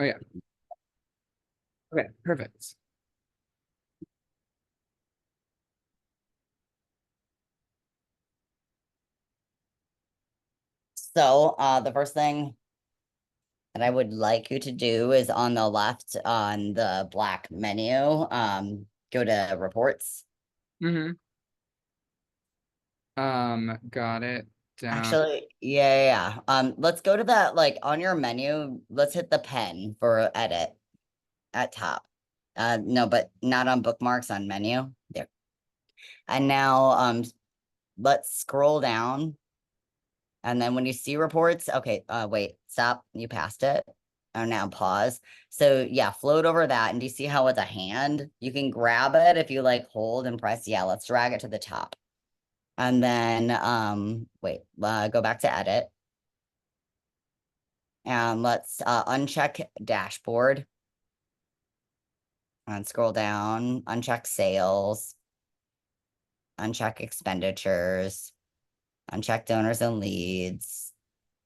Oh yeah. Okay, perfect. So the first thing that I would like you to do is on the left on the black menu, go to reports. Mm-hmm. Got it down. Actually, yeah. Let's go to that, like on your menu, let's hit the pen for edit at top. No, but not on bookmarks on menu. There. And now let's scroll down. And then when you see reports, okay, wait, stop. You passed it. Oh, now pause. So yeah, float over that. And do you see how it's a hand? You can grab it if you like hold and press. Yeah, let's drag it to the top. And then wait, go back to edit. And let's uncheck dashboard and scroll down, uncheck sales, uncheck expenditures, uncheck donors and leads.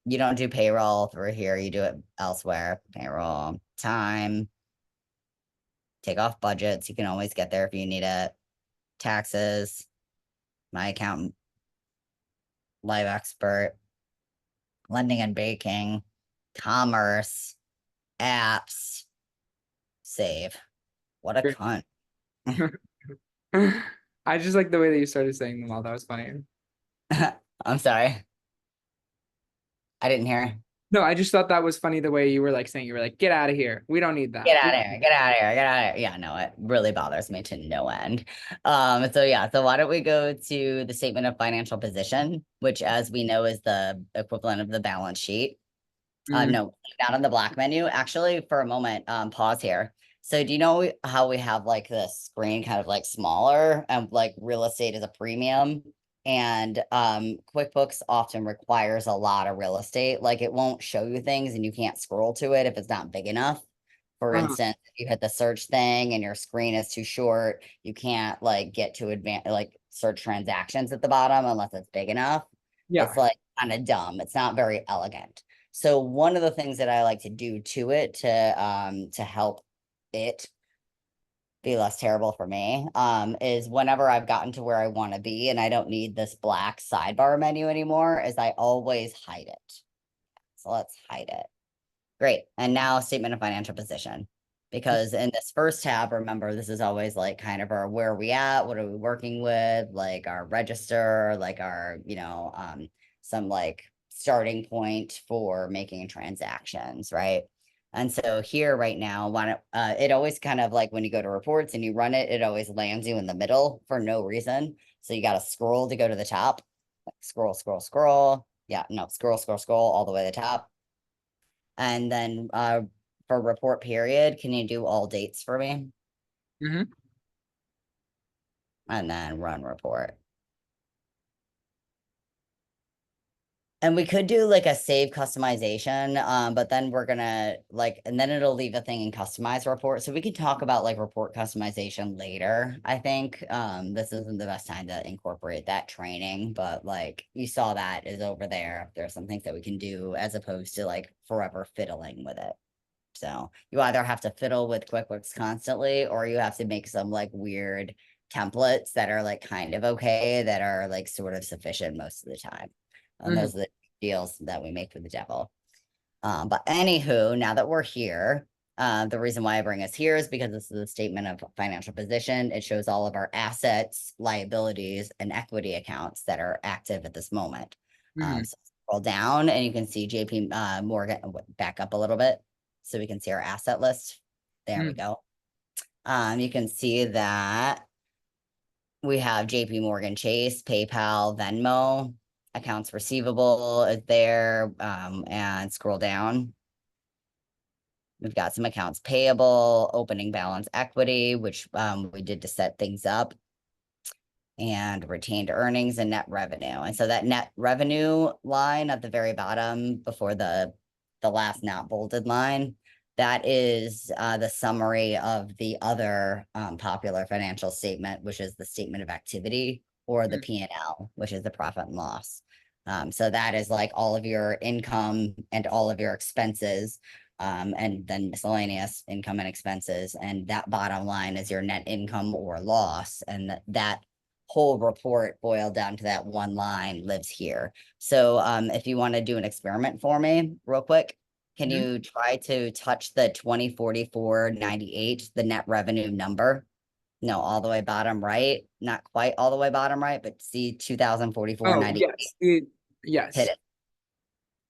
You don't do payroll through here, you do it elsewhere. Payroll, time, take off budgets. You can always get there if you need it. Taxes, my accountant, live expert, lending and baking, commerce, apps, save. What a Great. cunt. I just like the way that you started saying them all. That was funny. I'm sorry. I didn't hear. No, I just thought that was funny the way you were like saying you were like, get out of here. We don't need Get that. out of here, get out of here, get out of here. Yeah, no, it really bothers me to no end. So yeah, so why don't we go to the statement of financial position, which as we know is the equivalent of the balance sheet. Mhm. No, not on the black menu. Actually, for a moment, pause here. So do you know how we have like the screen kind of like smaller and like real estate is a premium? And QuickBooks often requires a lot of real estate. Like it won't show you things and you can't scroll to it if it's not big enough. For Uh, instance, if you hit the search thing and your screen is too short, you can't like get to advance like search transactions at the bottom unless it's big enough. It's yeah. like kind of dumb. It's not very elegant. So one of the things that I like to do to it to help it be less terrible for me is whenever I've gotten to where I want to be and I don't need this black sidebar menu anymore, is I always hide it. So let's hide it. Great. And now statement of financial position. Because in this first tab, remember, this is always like kind of our where are we at, what are we working with, like our register, like our, some like starting point for making transactions, right? And so here right now, it always kind of like when you go to reports and you run it, it always lands you in the middle for no reason. So you got to scroll to go to the top. Like scroll, scroll, scroll. Yeah, no, scroll, scroll, scroll all the way to the top. And then for report period, can you do all dates for me? Mhm. And then run report. And we could do like a save customization, but then we're gonna like, and then it'll leave a thing in customize report. So we could talk about like report customization later. I think this isn't the best time to incorporate that training, but like you saw that is over there. There's some things that we can do as opposed to like forever fiddling with it. So you either have to fiddle with QuickBooks constantly, or you have to make some like weird templates that are like kind of okay, that are like sort of sufficient most of the time. And Mhm. those are the deals that we make for the devil. But anywho, now that we're here, the reason why I bring us here is because this is a statement of financial position. It shows all of our assets, liabilities, and equity accounts that are active at this moment. Mhm. So scroll down and you can see JP Morgan, back up a little bit so we can see our asset list. There we Mhm. go. You can see that we have JP Morgan Chase, PayPal, Venmo, accounts receivable is there, and scroll down. We've got some accounts payable, opening balance equity, which we did to set things up, and retained earnings and net revenue. And so that net revenue line at the very bottom before the last not bolded line, that is the summary of the other popular financial statement, which is the statement of activity, or the Mhm. P&L, which is the profit and loss. So that is like all of your income and all of your expenses And then miscellaneous income and expenses, and that bottom line is your net income or loss, and that whole report boiled down to that one line lives here. So if you want to do an experiment for me real quick, can Mhm. you try to touch the 2044.98, the net revenue number? No, all the way bottom right, not quite all the way bottom right, but see 2044.98, Yes. hit Yes. it.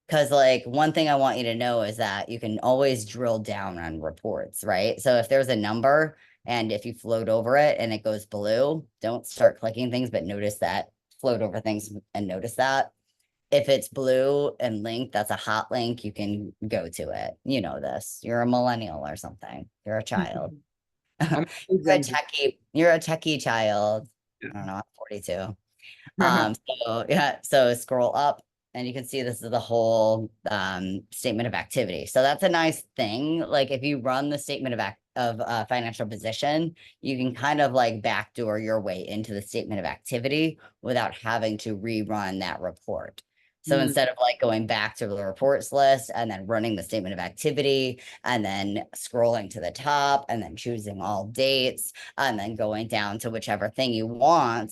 Because, like, one thing I want you to know is that you can always drill down on reports, right? So if there's a number and if you float over it and it goes blue, don't start clicking things, but notice that, float over things and notice that. If it's blue and linked, that's a hot link, you can go to it. You know this. You're a millennial or something. You're a child. I'm You're a Gen Z. techie child. I don't know, I'm 42. So yeah, so scroll up and you can see this is the whole statement of activity. So that's a nice thing. Like if you run the statement of financial position, you can kind of like backdoor your way into the statement of activity without having to rerun that report. So Mm. instead of like going back to the reports list and then running the statement of activity and then scrolling to the top and then choosing all dates and then going down to whichever thing you want,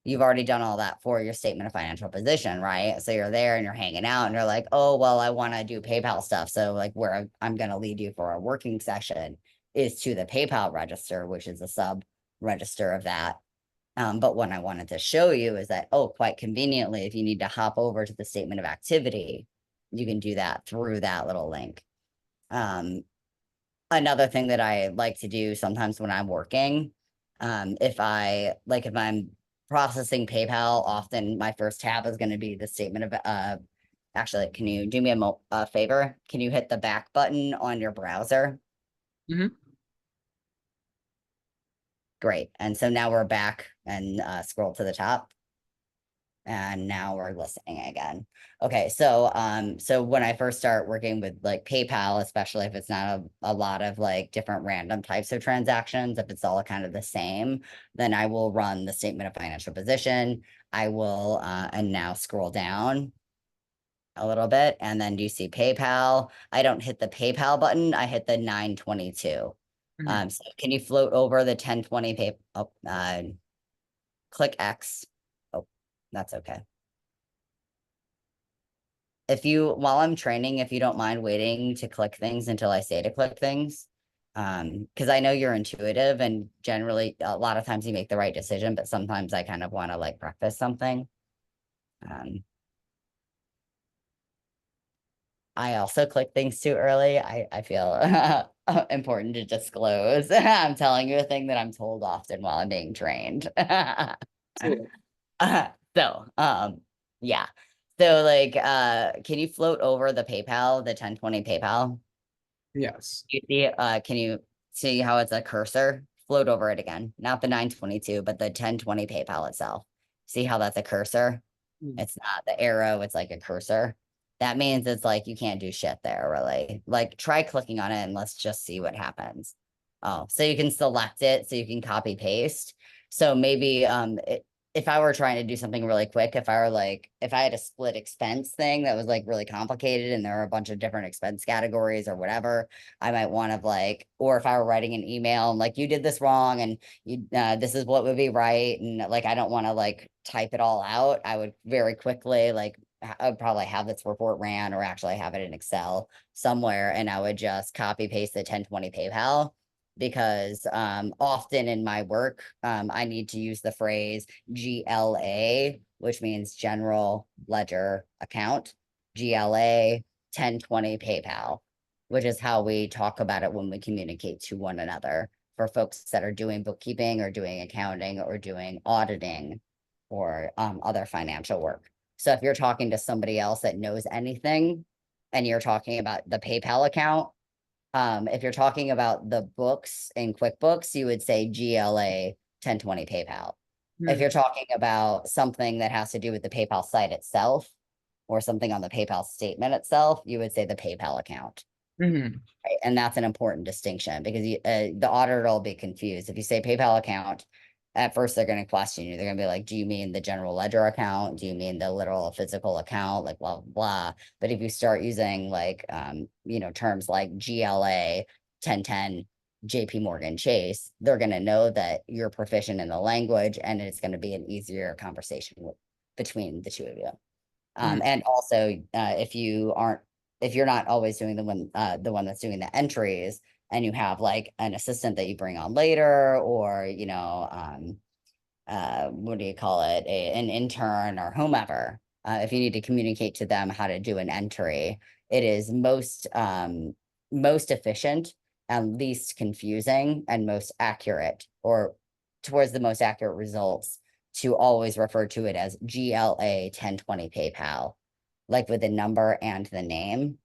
you've already done all that for your statement of financial position, right? So you're there and you're hanging out and you're like, oh, well, I want to do PayPal stuff. So like where I'm going to lead you for a working session is to the PayPal register, which is a sub register of that. But what I wanted to show you is that, oh, quite conveniently, if you need to hop over to the statement of activity, you can do that through that little link. Another thing that I like to do sometimes when I'm working, if I'm processing PayPal, often my first tab is going to be the statement of actually, can you do me a favor? Can you hit the back button on your browser? Mhm. Great. And so now we're back and scroll to the top. And now we're listening again. Okay, so when I first start working with like PayPal, especially if it's not a lot of like different random types of transactions, if it's all kind of the same, then I will run the statement of financial position. I will and now scroll down a little bit, and then do you see PayPal? I don't hit the PayPal button, I hit the 922. Mhm. So can you float over the 1020 click X? Oh, that's okay. If you, while I'm training, if you don't mind waiting to click things until I say to click things, because I know you're intuitive and generally a lot of times you make the right decision, but sometimes I kind of want to like preface something. I also click things too early. I feel important to disclose. I'm telling you a thing that I'm told often while I'm being trained. Absolutely. So, yeah. So like, can you float over the PayPal, the 1020 PayPal? Yes. You see, can you see how it's a cursor? Float over it again, not the 922, but the 1020 PayPal itself. See how that's a cursor? Mm. It's not the arrow, it's like a cursor. That means it's like you can't do shit there, really. Like try clicking on it and let's just see what happens. Oh, so you can select it, so you can copy paste. So maybe if I were trying to do something really quick, if I had a split expense thing that was like really complicated and there are a bunch of different expense categories or whatever, I might want to like, or if I were writing an email and like you did this wrong and you this is what would be right, and like I don't want to like type it all out, I would very quickly like I would probably have this report ran or actually have it in Excel somewhere, and I would just copy paste the 1020 PayPal, because often in my work, I need to use the phrase GLA, which means general ledger account, GLA 1020 PayPal, which is how we talk about it when we communicate to one another for folks that are doing bookkeeping or doing accounting or doing auditing or other financial work. So if you're talking to somebody else that knows anything and you're talking about the PayPal account, if you're talking about the books in QuickBooks, you would say GLA 1020 PayPal. If Mm. you're talking about something that has to do with the PayPal site itself or something on the PayPal statement itself, you would say the PayPal account. Mhm. Right? And that's an important distinction because the auditor will be confused. If you say PayPal account, at first they're going to question you. They're going to be like, do you mean the general ledger account? Do you mean the literal physical account? Like blah, blah, blah. But if you start using like, terms like GLA 1010, JP Morgan Chase, they're going to know that you're proficient in the language, and it's going to be an easier conversation between the two of you. And also, if you're not always doing the one that's doing the entries, and you have like an assistant that you bring on later, or what do you call it, an intern or whomever, if you need to communicate to them how to do an entry, it is most efficient and least confusing and most accurate, or towards the most accurate results, to always refer to it as GLA 1020 PayPal, like with the number and the name.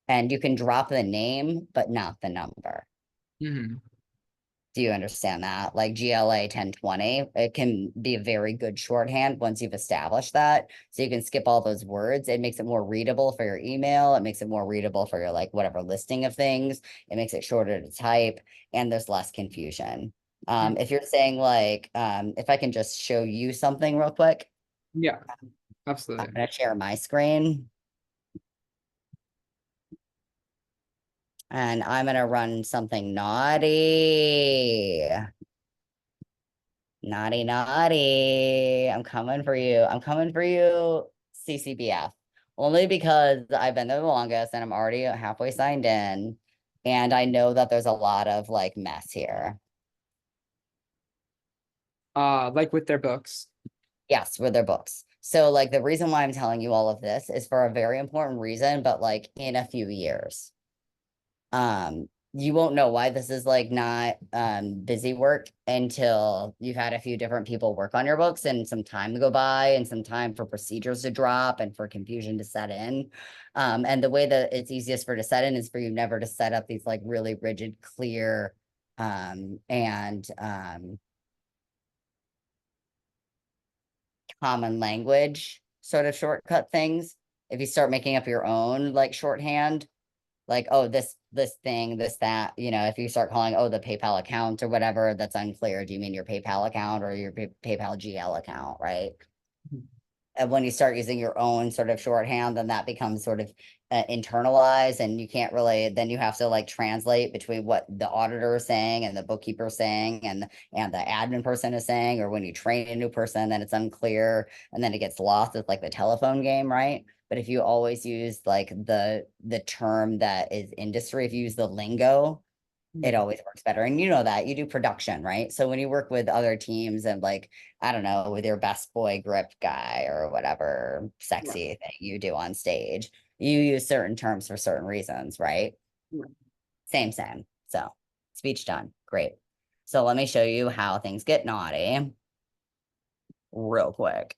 And you can drop the name, but not the number. Mhm. Do you understand that? Like GLA 1020, it can be a very good shorthand once you've established that. So you can skip all those words. It makes it more readable for your email. It makes it more readable for your like whatever listing of things. It makes it shorter to type, and there's less confusion. If you're saying like, if I can just show you something real quick, Yeah, I'm absolutely. gonna share my screen. And I'm gonna run something naughty. Naughty, naughty. I'm coming for you. I'm coming for you, CCBF. Only because I've been there the longest and I'm already halfway signed in. And I know that there's a lot of like mess here. Like with their books. Yes, with their books. So like the reason why I'm telling you all of this is for a very important reason, but like in a few years. You won't know why this is like not busy work until you've had a few different people work on your books and some time to go by and some time for procedures to drop and for confusion to set in. And the way that it's easiest for to set in is for you never to set up these like really rigid, clear and common language sort of shortcut things. If you start making up your own like shorthand, like, oh, this thing, this, that, if you start calling, oh, the PayPal account or whatever, that's unclear. Do you mean your PayPal account or your PayPal GL account, right? And when you start using your own sort of shorthand, then that becomes sort of internalized, and you can't really, then you have to like translate between what the auditor is saying and the bookkeeper is saying and the admin person is saying, or when you train a new person, then it's unclear, and then it gets lost. It's like the telephone game, right? But if you always use like the term that is industry, if you use the lingo, it always works better. And you know that you do production, right? So when you work with other teams and like, I don't know, with your best boy grip guy or whatever sexy thing you do on stage, you use certain terms for certain reasons, right? Same, same. So speech done. Great. So let me show you how things get naughty real quick.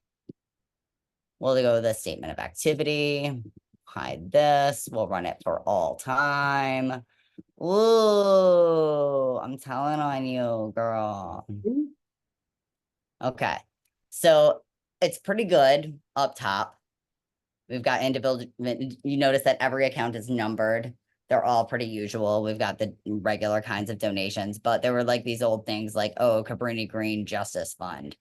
We'll go with the statement of activity, hide this, we'll run it for all time. Ooh, I'm telling on you, girl. Okay. So it's pretty good up top. We've got individual, you notice that every account is numbered. They're all pretty usual. We've got the regular kinds of donations, but there were like these old things like, oh, Cabrini Green Justice Fund.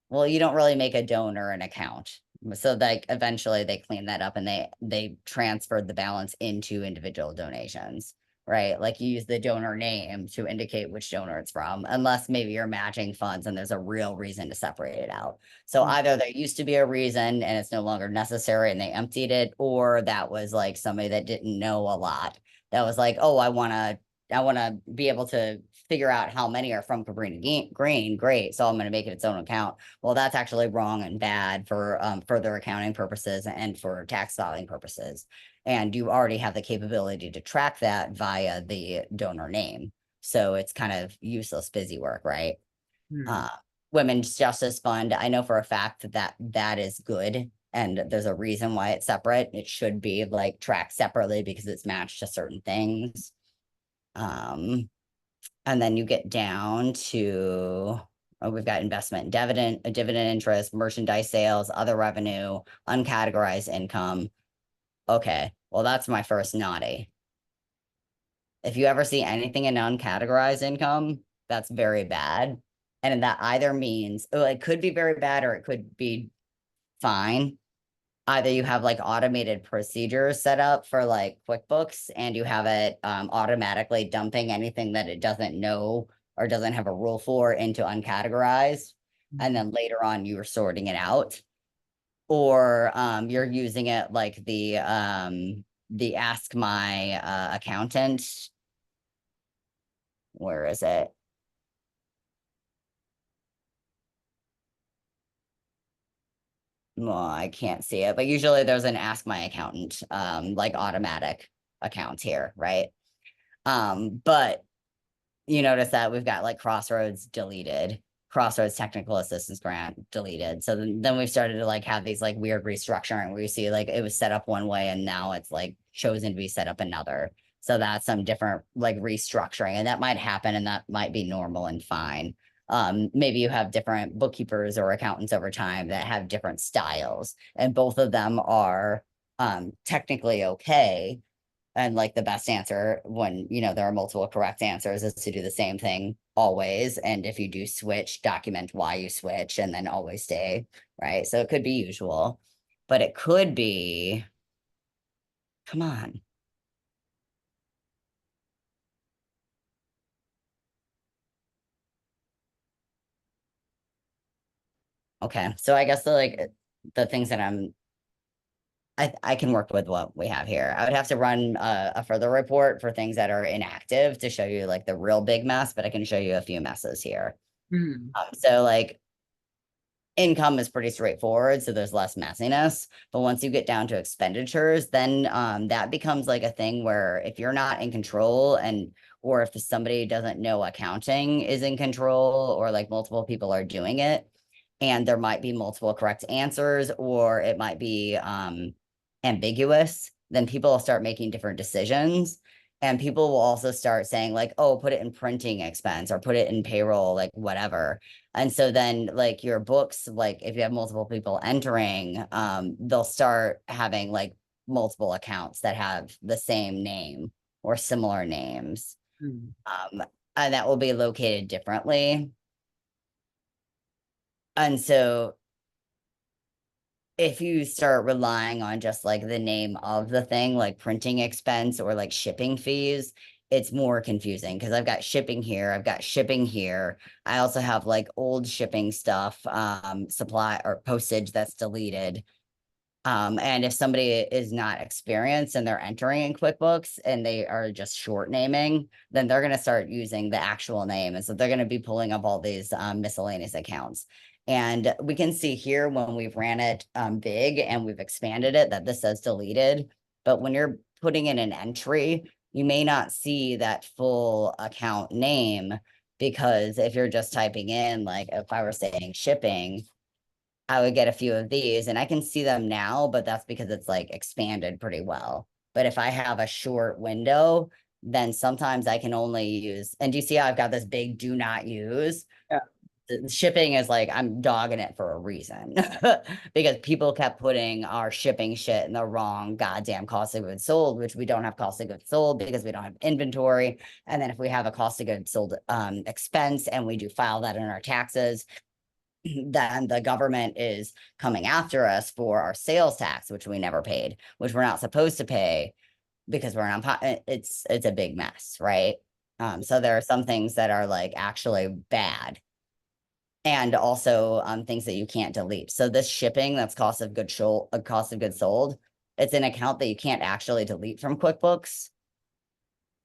Well, you don't really make a donor an account. So like eventually they clean that up and they transferred the balance into individual donations, right? Like you use the donor name to indicate which donor it's from, unless maybe you're matching funds and there's a real reason to separate it out. So either there used to be a reason and it's no longer necessary and they emptied it, or that was like somebody that didn't know a lot. That was like, oh, I want to be able to figure out how many are from Cabrini Green. Great. So I'm going to make it its own account. Well, that's actually wrong and bad for further accounting purposes and for tax filing purposes. And you already have the capability to track that via the donor name. So it's kind of useless busy work, right? Women's Justice Fund, I know for a fact that is good. And there's a reason why it's separate. It should be like tracked separately because it's matched to certain things. And then you get down to, oh, we've got investment, dividend interest, merchandise sales, other revenue, uncategorized income. Okay, well, that's my first naughty. If you ever see anything in uncategorized income, that's very bad. And that either means, oh, it could be very bad or it could be fine. Either you have like automated procedures set up for like QuickBooks and you have it automatically dumping anything that it doesn't know or doesn't have a rule for into uncategorized. And then later on you're sorting it out. Or you're using it like the Ask My Accountant. Where is it? Well, I can't see it, but usually there's an Ask My Accountant, like automatic accounts here, right? But you notice that we've got like Crossroads deleted, Crossroads Technical Assistance Grant deleted. So then we started to like have these like weird restructuring where you see like it was set up one way and now it's like chosen to be set up another. So that's some different like restructuring, and that might happen and that might be normal and fine. Maybe you have different bookkeepers or accountants over time that have different styles, and both of them are technically okay. And like the best answer when, you know, there are multiple correct answers is to do the same thing always. And if you do switch, document why you switch and then always stay, right? So it could be usual, but it could be, come on. Okay, so I guess the things that I can work with what we have here. I would have to run a further report for things that are inactive to show you like the real big mess, but I can show you a few messes here. Mhm. So like income is pretty straightforward, so there's less messiness. But once you get down to expenditures, then that becomes like a thing where if you're not in control and or if somebody doesn't know accounting is in control or like multiple people are doing it and there might be multiple correct answers or it might be ambiguous, then people will start making different decisions. And people will also start saying like, oh, put it in printing expense or put it in payroll, like whatever. And so then like your books, like if you have multiple people entering, they'll start having like multiple accounts that have the same name or similar names. Mhm. And that will be located differently. And so if you start relying on just like the name of the thing, like printing expense or like shipping fees, it's more confusing because I've got shipping here, I've got shipping here. I also have like old shipping stuff, supply or postage that's deleted. And if somebody is not experienced and they're entering in QuickBooks and they are just short naming, then they're going to start using the actual name. And so they're going to be pulling up all these miscellaneous accounts. And we can see here when we've ran it big and we've expanded it that this says deleted. But when you're putting in an entry, you may not see that full account name because if you're just typing in, like if I were saying shipping, I would get a few of these and I can see them now, but that's because it's like expanded pretty well. But if I have a short window, then sometimes I can only use, and do you see how I've got this big do not use? Yeah. The shipping is like, I'm dogging it for a reason because people kept putting our shipping shit in the wrong goddamn cost of goods sold, which we don't have cost of goods sold because we don't have inventory. And then if we have a cost of goods sold expense and we do file that in our taxes, then the government is coming after us for our sales tax, which we never paid, which we're not supposed to pay because we're not, it's a big mess, right? So there are some things that are like actually bad and also things that you can't delete. So this shipping, that's cost of goods sold, it's an account that you can't actually delete from QuickBooks.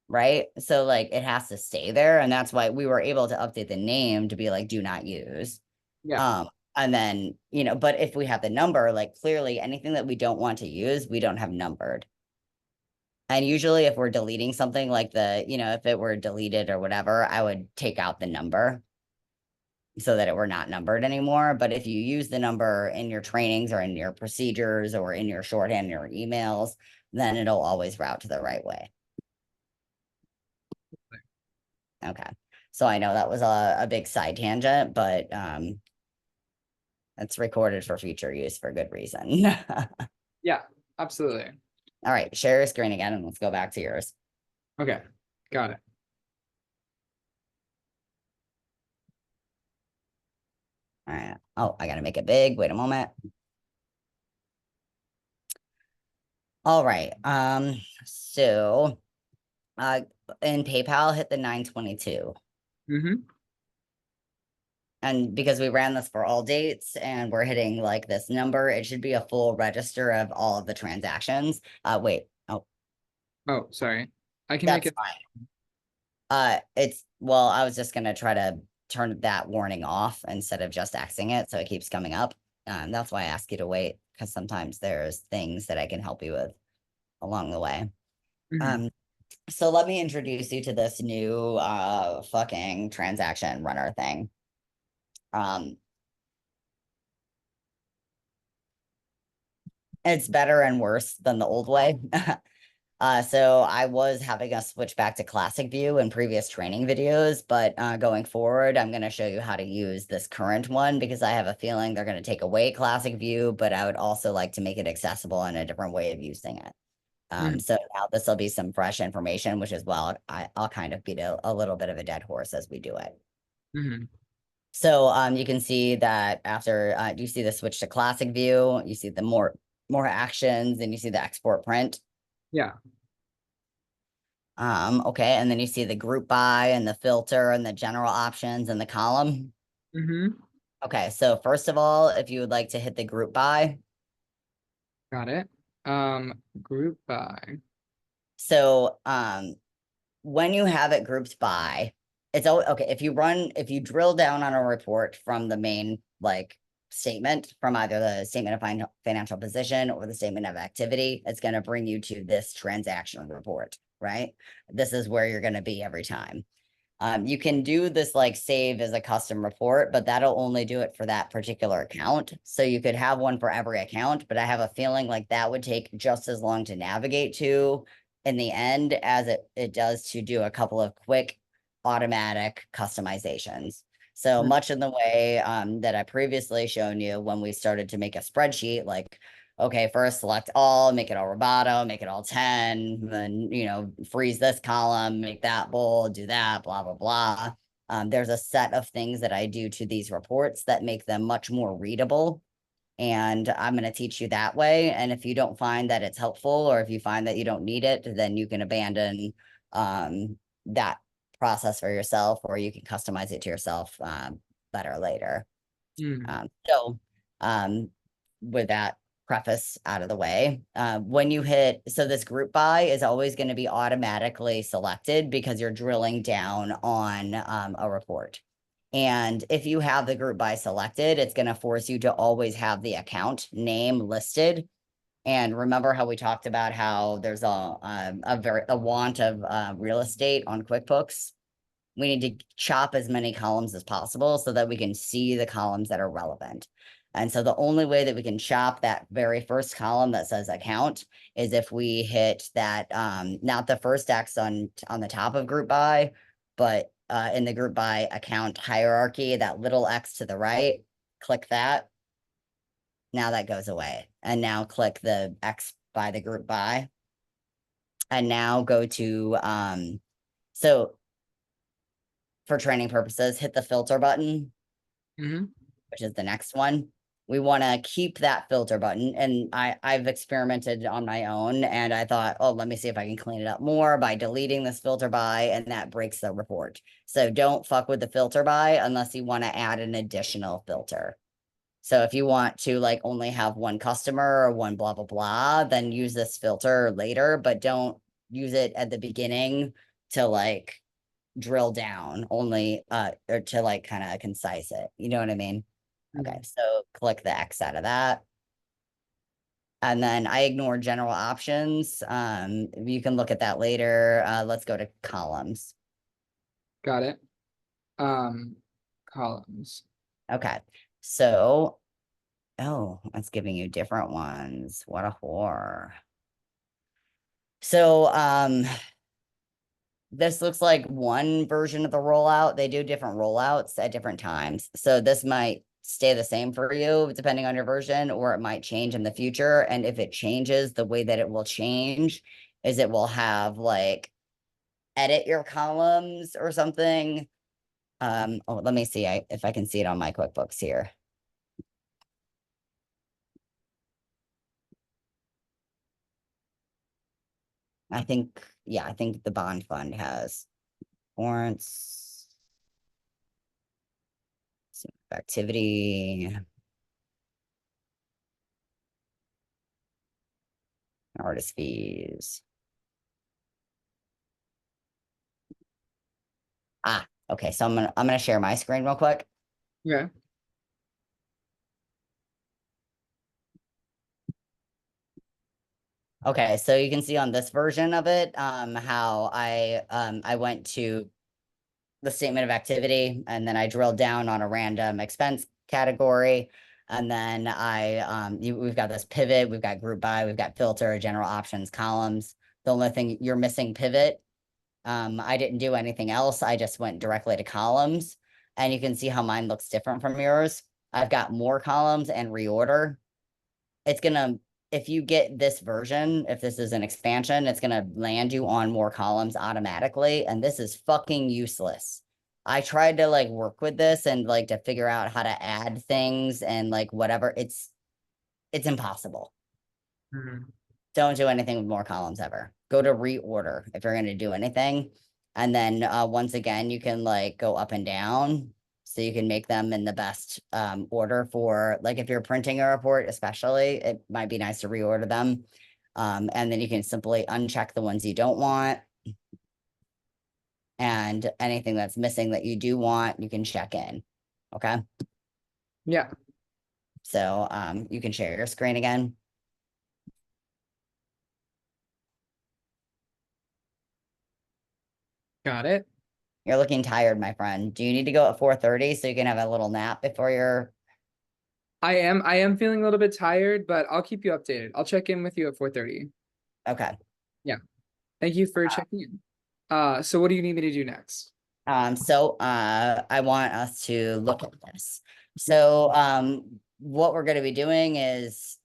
Right. So like it has to stay there. And that's why we were able to update the name to be like do not use. Yeah. And then, you know, but if we have the number, like clearly anything that we don't want to use, we don't have numbered. And usually if we're deleting something like the, you know, if it were deleted or whatever, I would take out the number so that it were not numbered anymore. But if you use the number in your trainings or in your procedures or in your shorthand, your emails, then it'll always route to the right way. Okay. So I know that was a big side tangent, but it's recorded for future use for good reason. Yeah, absolutely. All right, share your screen again and let's go back to yours. Okay, got it. All right. Oh, I gotta make it big. Wait a moment. All right. So uh in PayPal hit the 922. Mm-hmm. And because we ran this for all dates and we're hitting like this number, it should be a full register of all of the transactions. Wait. Oh, Oh, sorry. I can make that's it. fine. It's well, I was just gonna try to turn that warning off instead of just Xing it so it keeps coming up. That's why I ask you to wait, because sometimes there's things that I can help you with along the way. Mhm. Um, so let me introduce you to this new fucking transaction runner thing. Um, it's better and worse than the old way. So I was having us switch back to classic view in previous training videos, but going forward, I'm going to show you how to use this current one because I have a feeling they're going to take away classic view, but I would also like to make it accessible in a different way of using it. Mhm. So now this will be some fresh information, which is well, I'll kind of beat a little bit of a dead horse as we do it. Mhm. So you can see that after you see the switch to classic view, you see the more actions, and you see the export print. Yeah. Okay, and then you see the group by and the filter and the general options and the column. Mm-hmm. Okay, so first of all, if you would like to hit the group by, Got it. Group by. so when you have it grouped by, it's always okay. If you drill down on a report from the main like statement from either the statement of financial position or the statement of activity, it's going to bring you to this transaction report, right? This is where you're going to be every time. You can do this like save as a custom report, but that'll only do it for that particular account. So you could have one for every account, but I have a feeling like that would take just as long to navigate to in the end as it does to do a couple of quick automatic customizations. So Mhm. much in the way that I previously shown you when we started to make a spreadsheet, like okay, first select all, make it all Roboto, make it all 10, then, freeze this column, make that bold, do that, blah, blah, blah. There's a set of things that I do to these reports that make them much more readable. And I'm going to teach you that way. And if you don't find that it's helpful, or if you find that you don't need it, then you can abandon that process for yourself, or you can customize it to yourself better later. Mhm. So, with that preface out of the way, when you hit, so this group by is always going to be automatically selected because you're drilling down on a report. And if you have the group by selected, it's going to force you to always have the account name listed. And remember how we talked about how there's a want of real estate on QuickBooks. We need to chop as many columns as possible so that we can see the columns that are relevant. And so the only way that we can chop that very first column that says account is if we hit that, not the first X on the top of group by, but in the group by account hierarchy, that little X to the right, click that. Now that goes away. And now click the X by the group by. And now go to, so for training purposes, hit the filter button, Mhm. which is the next one. We want to keep that filter button. And I've experimented on my own and I thought, oh, let me see if I can clean it up more by deleting this filter by, and that breaks the report. So don't fuck with the filter by unless you want to add an additional filter. So if you want to like only have one customer or one blah, blah, blah, then use this filter later, but don't use it at the beginning to like drill down only or to like kind of concise it. You know what I mean? Okay, Mhm. so click the X out of that. And then I ignore general options. You can look at that later. Let's go to columns. Got it. Columns. Okay, so, oh, it's giving you different ones. What a whore. So, this looks like one version of the rollout. They do different rollouts at different times. So this might stay the same for you depending on your version, or it might change in the future. And if it changes, the way that it will change is it will have like edit your columns or something. Oh, let me see if I can see it on my QuickBooks here. I think, yeah, I think the bond fund has warrants, activity, artist fees. Ah, okay, so I'm gonna share my screen real quick. Yeah. Okay, so you can see on this version of it, how I went to the statement of activity and then I drilled down on a random expense category. And then we've got this pivot, we've got group by, we've got filter, general options, columns. The only thing you're missing pivot. I didn't do anything else. I just went directly to columns and you can see how mine looks different from yours. I've got more columns and reorder. It's gonna, if you get this version, if this is an expansion, it's gonna land you on more columns automatically, and this is fucking useless. I tried to like work with this and like to figure out how to add things and like whatever. It's impossible. Mhm. Don't do anything with more columns ever. Go to reorder if you're gonna do anything. And then once again, you can like go up and down. So you can make them in the best order for like if you're printing a report, especially, it might be nice to reorder them. And then you can simply uncheck the ones you don't want. And anything that's missing that you do want, you can check in. Okay. Yeah, So you can share your screen again. got it. You're looking tired, my friend. Do you need to go at 4:30 so you can have a little nap before your I am feeling a little bit tired, but I'll keep you updated. I'll check in with you at 4:30. okay. Yeah. Thank you for checking in. So what do you need me to do next? I want us to look at this. So what we're gonna be doing is,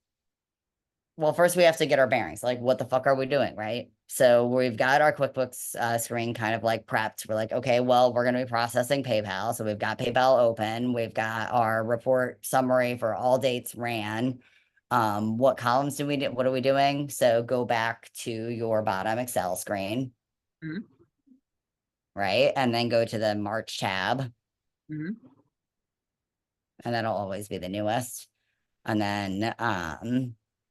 well, first we have to get our bearings. Like, what the fuck are we doing, right? So we've got our QuickBooks screen kind of like prepped. We're like, okay, well, we're gonna be processing PayPal. So we've got PayPal open. We've got our report summary for all dates ran. What columns do we do? What are we doing? So go back to your bottom Excel screen, Mhm. right? And then go to the March tab. Mhm. And that'll always be the newest. And then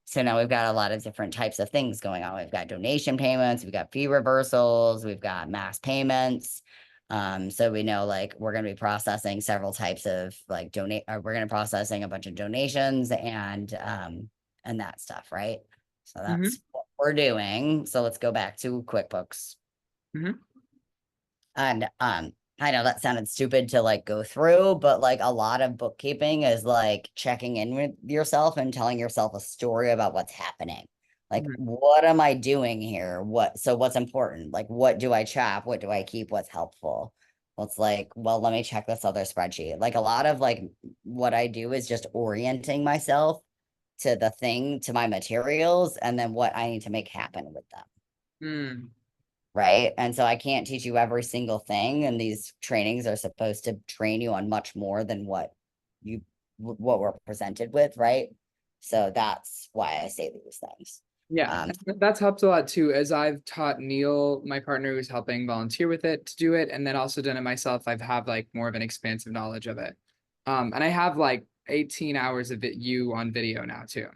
so now we've got a lot of different types of things going on. We've got donation payments, we've got fee reversals, we've got mass payments. So we know like we're gonna be processing several types of like we're gonna processing a bunch of donations and that stuff, right? So Mhm. that's what we're doing. So let's go back to QuickBooks. Mhm. And I know that sounded stupid to like go through, but like a lot of bookkeeping is like checking in with yourself and telling yourself a story about what's happening. Like, Mhm. what am I doing here? What's important? Like, what do I chop? What do I keep? What's helpful? Well, it's like, well, let me check this other spreadsheet. Like a lot of like what I do is just orienting myself to the thing, to my materials, and then what I need to make happen with them. Mm. Right. And so I can't teach you every single thing. And these trainings are supposed to train you on much more than what we're presented with. Right. So that's why I say these things. Yeah, Um, that's helped a lot too, as I've taught Neil, my partner who's helping volunteer with it, to do it, and then also done it myself. I've have like more of an expansive knowledge of it. And I have like 18 hours of you on video now too.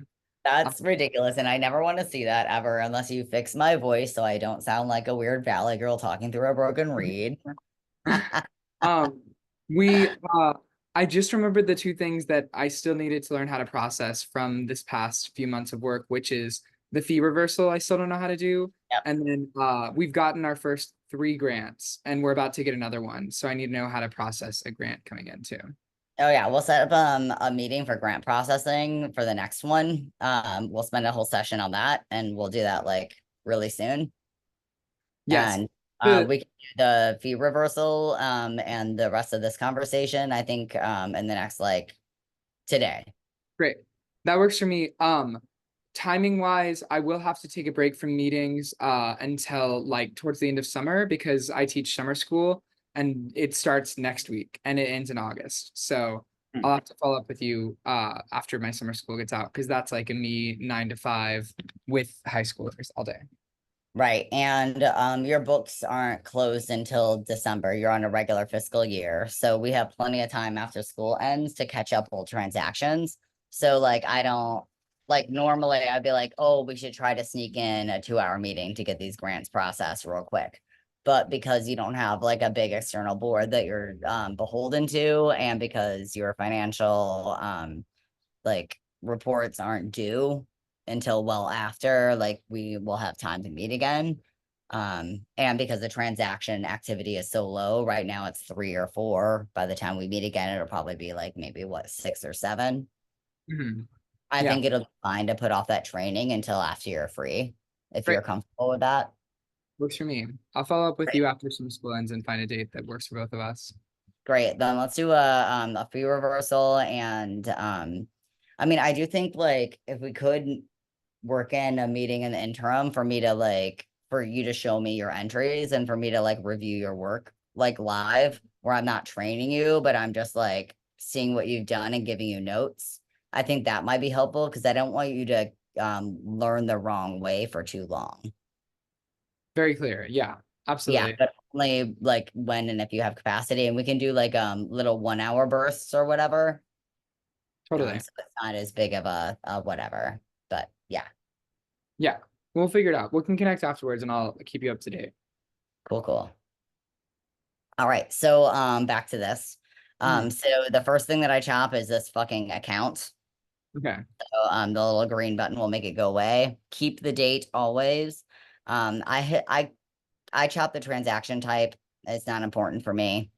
Uh, that's ridiculous. And I never want to see that ever unless you fix my voice so I don't sound like a weird valley girl talking through a broken reed. um, we I just remembered the two things that I still needed to learn how to process from this past few months of work, which is the fee reversal I still don't know how to do. Yep. And then we've gotten our first 3 grants and we're about to get another one. So I need to know how to process a grant coming in too. Oh yeah, we'll set up a meeting for grant processing for the next one. We'll spend a whole session on that and we'll do that like really soon. Yes. And The we can do the fee reversal and the rest of this conversation, I think, in the next like today. Great. That works for me. Timing wise, I will have to take a break from meetings until like towards the end of summer because I teach summer school and it starts next week and it ends in August. So Hmm. I'll have to follow up with you after my summer school gets out because that's like a me 9 to 5 with high schoolers all day. Right. And your books aren't closed until December. You're on a regular fiscal year. So we have plenty of time after school ends to catch up old transactions. So like I don't like normally I'd be like, oh, we should try to sneak in a 2 hour meeting to get these grants processed real quick. But because you don't have like a big external board that you're beholden to, and because your financial like reports aren't due until well after, like we will have time to meet again. And because the transaction activity is so low, right now it's 3 or 4. By the time we meet again, it'll probably be like maybe what, 6 or 7. Mhm. I Yeah, think it'll be fine to put off that training until after you're free, if great. you're comfortable with that. Works for me. I'll follow up with Great. you after some school ends and find a date that works for both of us. Great. Then let's do a fee reversal and I mean I do think like if we could work in a meeting in the interim for me to like for you to show me your entries and for me to like review your work like live where I'm not training you, but I'm just like seeing what you've done and giving you notes. I think that might be helpful because I don't want you to learn the wrong way for too long. Very clear. Yeah, Yeah, absolutely. but only like when and if you have capacity and we can do like little 1 hour bursts or whatever. Totally. So it's not as big of a whatever. But yeah, Yeah, we'll figure it out. We can connect afterwards and I'll keep you up to date. cool, cool. All right, so back to this. Mhm. So the first thing that I chop is this fucking account. Okay. So the little green button will make it go away. Keep the date always. I chop the transaction type. It's not important for me.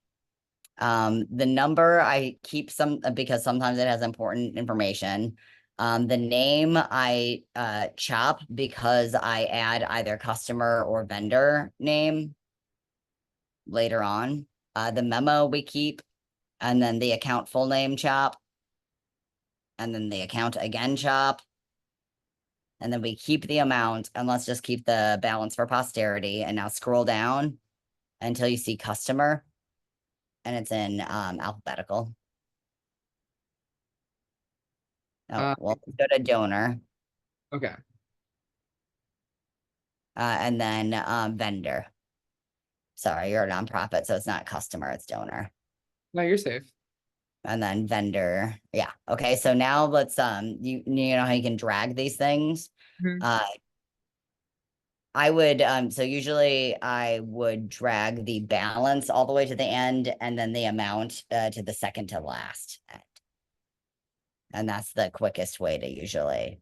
The number I keep some because sometimes it has important information. The name I chop because I add either customer or vendor name later on. The memo we keep, and then the account full name chop, and then the account again chop, and then we keep the amount, and let's just keep the balance for posterity. And now scroll down until you see customer, and it's in alphabetical. Oh, Uh, well, let's go to donor, okay. and then vendor. Sorry, you're a nonprofit, so it's not customer, it's donor. No, you're safe. And then vendor. Yeah. Okay. So now let's you know how you can drag these things. Mhm. Uh I would so usually I would drag the balance all the way to the end and then the amount to the second to last. And that's the quickest way to usually.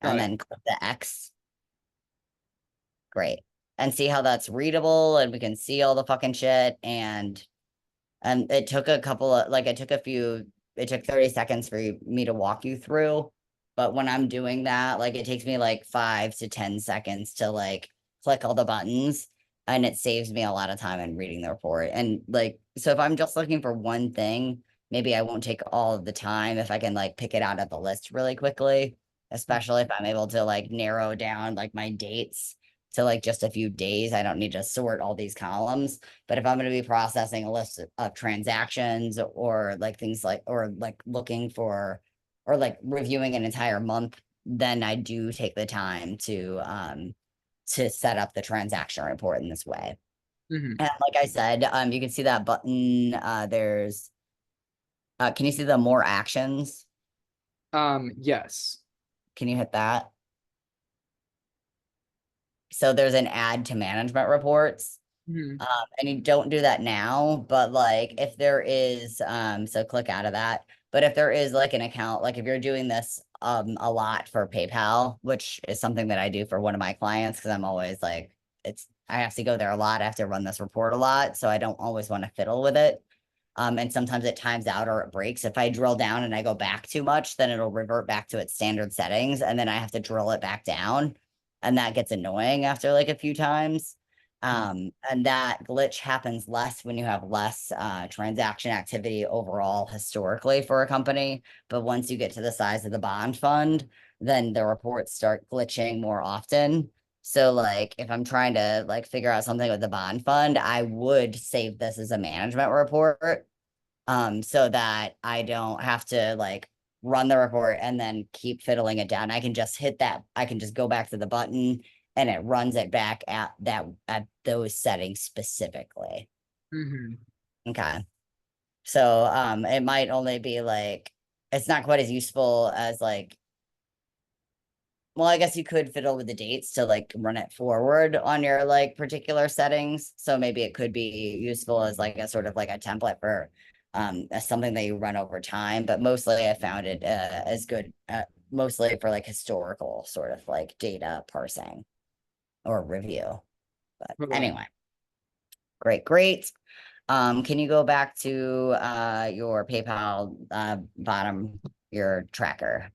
Got And it. then click the X. Great. And see how that's readable and we can see all the fucking shit. And it took a couple of like it took 30 seconds for me to walk you through. But when I'm doing that, like it takes me like 5 to 10 seconds to like click all the buttons and it saves me a lot of time in reading the report. And like, so if I'm just looking for one thing, maybe I won't take all of the time if I can like pick it out of the list really quickly, especially if I'm able to like narrow down like my dates to like just a few days. I don't need to sort all these columns. But if I'm going to be processing a list of transactions or like things like, or like looking for, or like reviewing an entire month, then I do take the time to set up the transaction report in this way. Mhm. And like I said, you can see that button. Can you see the more actions? Yes. Can you hit that? So there's an add to management reports. Mhm. And you don't do that now, but like if there is, so click out of that. But if there is like an account, like if you're doing this a lot for PayPal, which is something that I do for one of my clients, because I'm always like, I have to go there a lot. I have to run this report a lot. So I don't always want to fiddle with it. And sometimes it times out or it breaks. If I drill down and I go back too much, then it'll revert back to its standard settings. And then I have to drill it back down. And that gets annoying after like a few times. And that glitch happens less when you have less transaction activity overall historically for a company. But once you get to the size of the bond fund, then the reports start glitching more often. So like if I'm trying to like figure out something with the bond fund, I would save this as a management report so that I don't have to like run the report, and then keep fiddling it down. I can just hit that. I can just go back to the button and it runs it back at those settings specifically. Mhm. Okay. So it might only be like it's not quite as useful as like, well, I guess you could fiddle with the dates to like run it forward on your like particular settings. So maybe it could be useful as like a sort of like a template for as something that you run over time. But mostly I found it as good mostly for like historical sort of like data parsing or review. But Totally. anyway, great. Can you go back to your PayPal bottom, your tracker?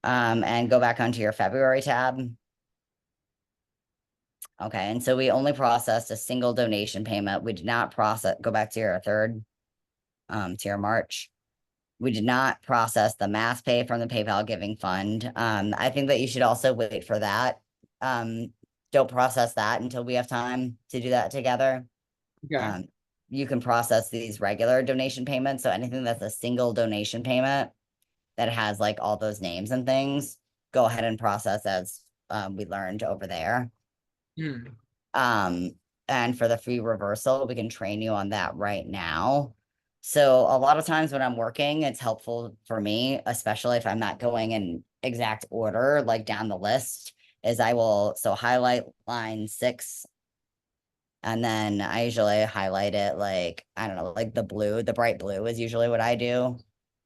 And go back onto your February tab. Okay, and so we only processed a single donation payment. We did not process, go back to your third, to your March. We did not process the mass pay from the PayPal Giving Fund. I think that you should also wait for that. Don't process that until we have time to do that together. Okay. You can process these regular donation payments. So anything that's a single donation payment that has like all those names and things, go ahead and process as we learned over there. Hmm. And for the fee reversal, we can train you on that right now. So a lot of times when I'm working, it's helpful for me, especially if I'm not going in exact order, like down the list, is I will so highlight line 6. And then I usually highlight it like, I don't know, like the blue, the bright blue is usually what I do,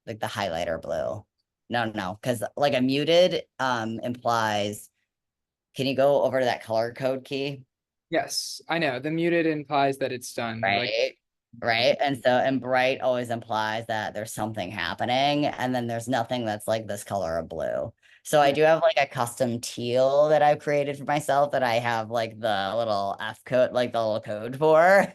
like the highlighter blue. No, because like a muted implies, can you go over to that color code key? Yes, I know. The muted implies that it's done. Like, Right. Right. And so, and bright always implies that there's something happening. And then there's nothing that's like this color of blue. So I yeah. do have like a custom teal that I've created for myself that I have like the little F code, like the little code for.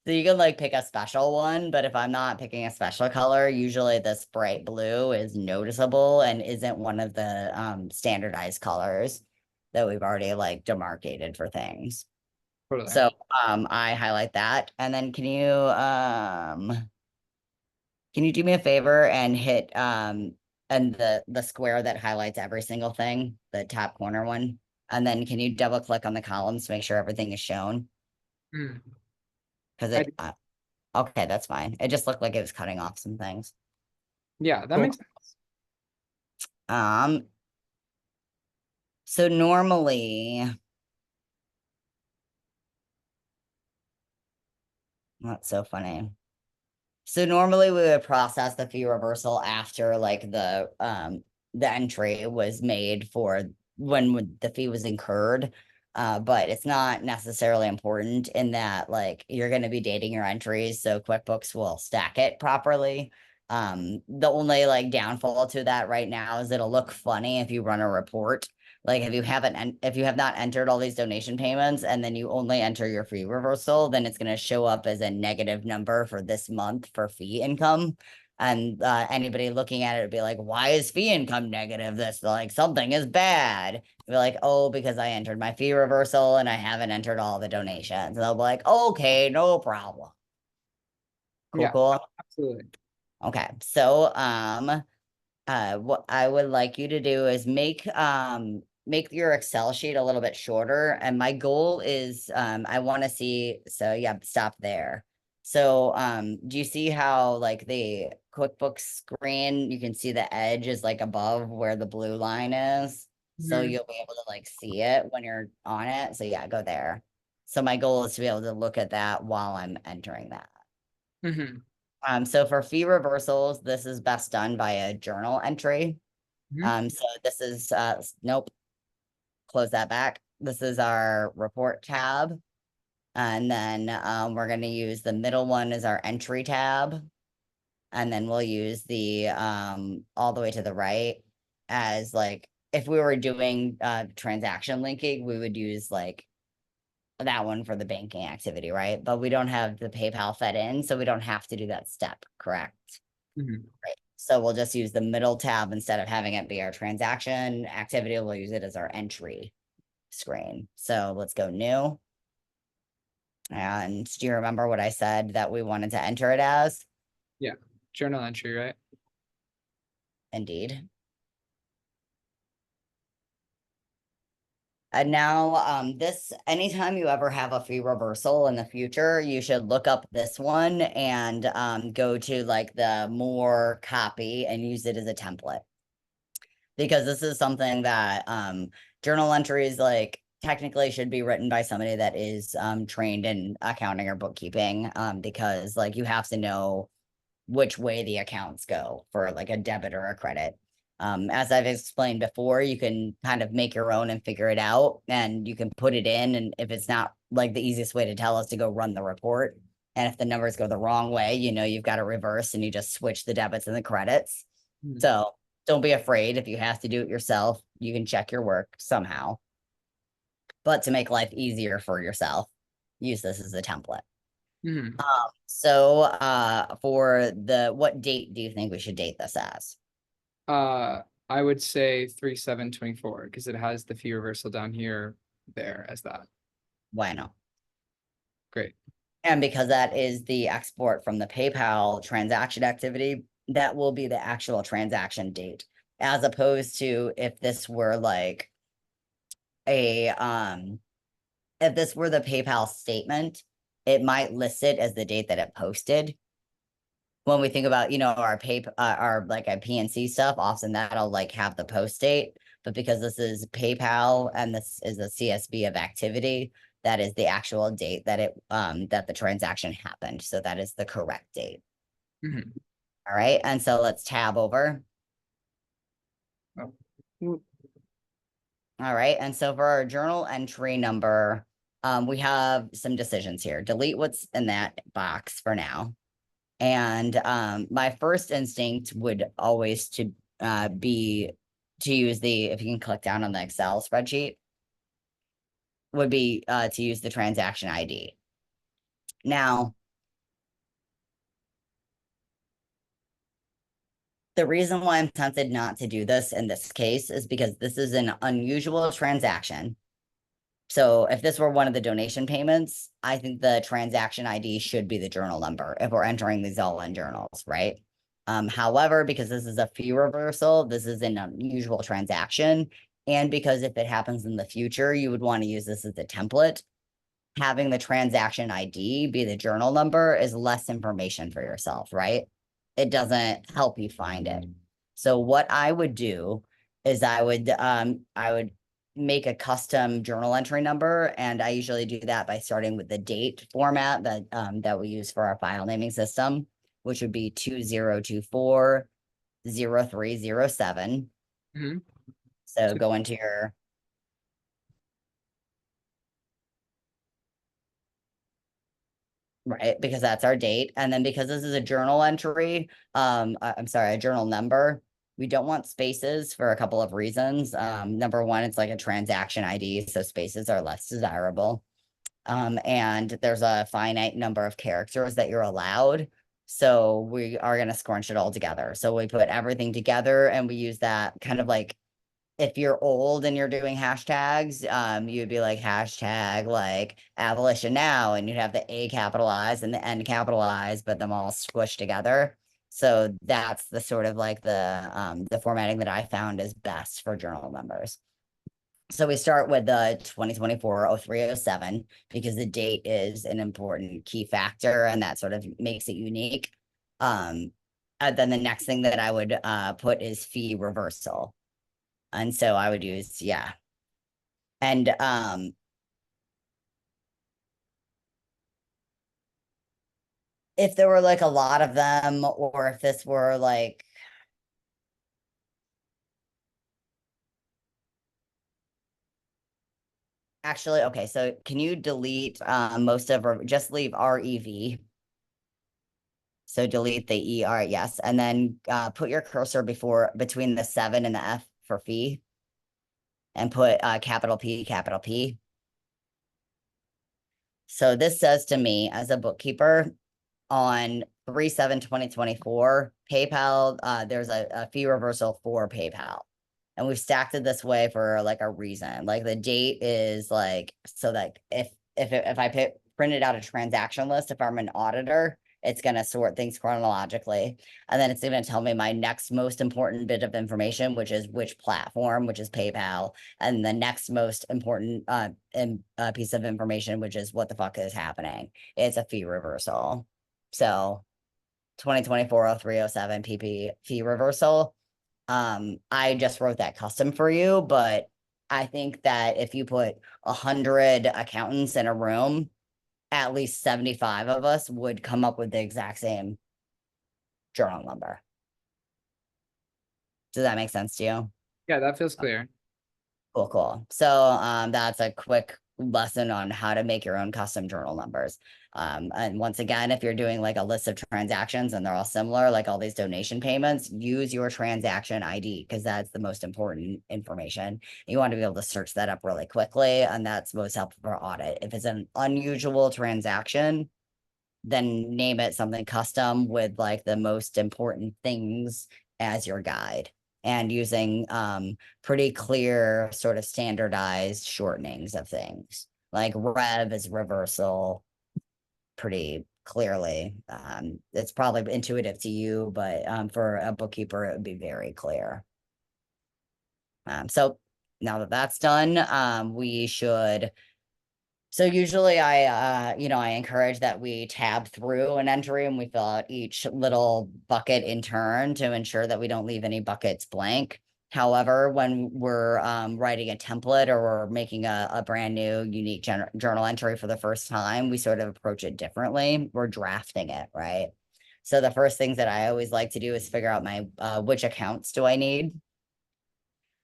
So you can like pick a special one, but if I'm not picking a special color, usually this bright blue is noticeable and isn't one of the standardized colors that we've already like demarcated for things. Totally. So I highlight that. And then can you do me a favor and hit and the square that highlights every single thing, the top corner one? And then can you double click on the columns to make sure everything is shown? Hmm. Because I, it okay, that's fine. It just looked like it was cutting off some things. yeah, that Cool. makes sense. Um, so normally, that's so funny. So normally we would process the fee reversal after like the entry was made for when the fee was incurred. But it's not necessarily important in that like you're going to be dating your entries, so QuickBooks will stack it properly. The only like downfall to that right now is it'll look funny if you run a report. Like if you have not entered all these donation payments and then you only enter your fee reversal, then it's going to show up as a negative number for this month for fee income. And anybody looking at it would be like, why is fee income negative? This like something is bad. Be like, oh, because I entered my fee reversal and I haven't entered all the donations. And they'll be like, okay, no problem. Cool, Yeah, cool. absolutely. Okay. So what I would like you to do is make your Excel sheet a little bit shorter. And my goal is I want to see, so yeah, stop there. So do you see how like the QuickBooks screen, you can see the edge is like above where the blue line is. So Mhm. you'll be able to like see it when you're on it. So yeah, go there. So my goal is to be able to look at that while I'm entering that. Mhm. So for fee reversals, this is best done by a journal entry. Mhm. So this is nope, close that back. This is our report tab. And then we're going to use the middle one as our entry tab. And then we'll use the all the way to the right as like if we were doing transaction linking, we would use like that one for the banking activity, right? But we don't have the PayPal fed in, so we don't have to do that step, correct? Mhm. Right. So we'll just use the middle tab instead of having it be our transaction activity. We'll use it as our entry screen. So let's go new. And do you remember what I said that we wanted to enter it as? Yeah. journal entry, right? Indeed. And now, this, anytime you ever have a fee reversal in the future, you should look up this one and go to like the more copy and use it as a template. Because this is something that journal entries like technically should be written by somebody that is trained in accounting or bookkeeping, because like you have to know which way the accounts go for like a debit or a credit. As I've explained before, you can kind of make your own and figure it out, and you can put it in. And if it's not, like, the easiest way to tell is to go run the report. And if the numbers go the wrong way, you know, you've got to reverse and you just switch the debits and the credits. Mhm. So don't be afraid if you have to do it yourself. You can check your work somehow. But to make life easier for yourself, use this as a template. Mhm. So for what date do you think we should date this as? I would say 3/7/24 because it has the fee reversal down here there as that. Why not? Great. And because that is the export from the PayPal transaction activity, that will be the actual transaction date. As opposed to if this were like a if this were the PayPal statement, it might list it as the date that it posted. When we think about, you know, our like a PNC stuff, often that'll like have the post date. But because this is PayPal and this is a CSV of activity, that is the actual date that that the transaction happened. So that is the correct date. Mhm. All right. And so let's tab over. Oh. All right. And so for our journal entry number, we have some decisions here. Delete what's in that box for now. And my first instinct would always be to use if you can click down on the Excel spreadsheet, would be to use the transaction ID. Now, the reason why I'm tempted not to do this in this case is because this is an unusual transaction. So if this were one of the donation payments, I think the transaction ID should be the journal number if we're entering these all in journals, right? However, because this is a fee reversal, this is an unusual transaction. And because if it happens in the future, you would want to use this as a template. Having the transaction ID be the journal number is less information for yourself, right? It doesn't help you find it. So what I would do is I would make a custom journal entry number, and I usually do that by starting with the date format that we use for our file naming system, which would be 2024-0307. Mhm. So So- go into your right, because that's our date. And then because this is a journal entry, I'm sorry, a journal number, we don't want spaces for a couple of reasons. Number one, it's like a transaction ID, so spaces are less desirable. And there's a finite number of characters that you're allowed. So we are going to scrunch it all together. So we put everything together and we use that kind of like, if you're old and you're doing hashtags, you'd be like hashtag like abolition now, and you'd have the A capitalized and the N capitalized, but them all squished together. So that's the sort of like the formatting that I found is best for journal numbers. So we start with the 2024-0307 because the date is an important key factor and that sort of makes it unique. And then the next thing that I would put is fee reversal. And so I would use, yeah. And if there were like a lot of them, or if this were like actually, okay, so can you delete most of or just leave REV? So delete the ER, yes, and then put your cursor between the 7 and the F for fee, and put capital P, capital P. So this says to me as a bookkeeper on 3/7/2024, PayPal, there's a fee reversal for PayPal. And we've stacked it this way for like a reason. Like the date is like so that if I printed out a transaction list, if I'm an auditor It's going to sort things chronologically. And then it's going to tell me my next most important bit of information, which is which platform, which is PayPal. And the next most important piece of information, which is what the fuck is happening. It's a fee reversal. So 2024-03-07 PP fee reversal. I just wrote that custom for you, but I think that if you put 100 accountants in a room, at least 75 of us would come up with the exact same journal number. Does that make sense to you? Yeah, that feels clear. Cool, cool. So that's a quick lesson on how to make your own custom journal numbers. And once again, if you're doing like a list of transactions and they're all similar, like all these donation payments, use your transaction ID because that's the most important information. You want to be able to search that up really quickly, and that's most helpful for audit. If it's an unusual transaction, then name it something custom with like the most important things as your guide, and using pretty clear sort of standardized shortenings of things. Like rev is reversal pretty clearly. It's probably intuitive to you, but for a bookkeeper, it would be very clear. So now that that's done, we should. So usually I encourage that we tab through an entry and we fill out each little bucket in turn to ensure that we don't leave any buckets blank. However, when we're writing a template or we're making a brand new unique journal entry for the first time, we sort of approach it differently. We're drafting it, right? So the first things that I always like to do is figure out my which accounts do I need.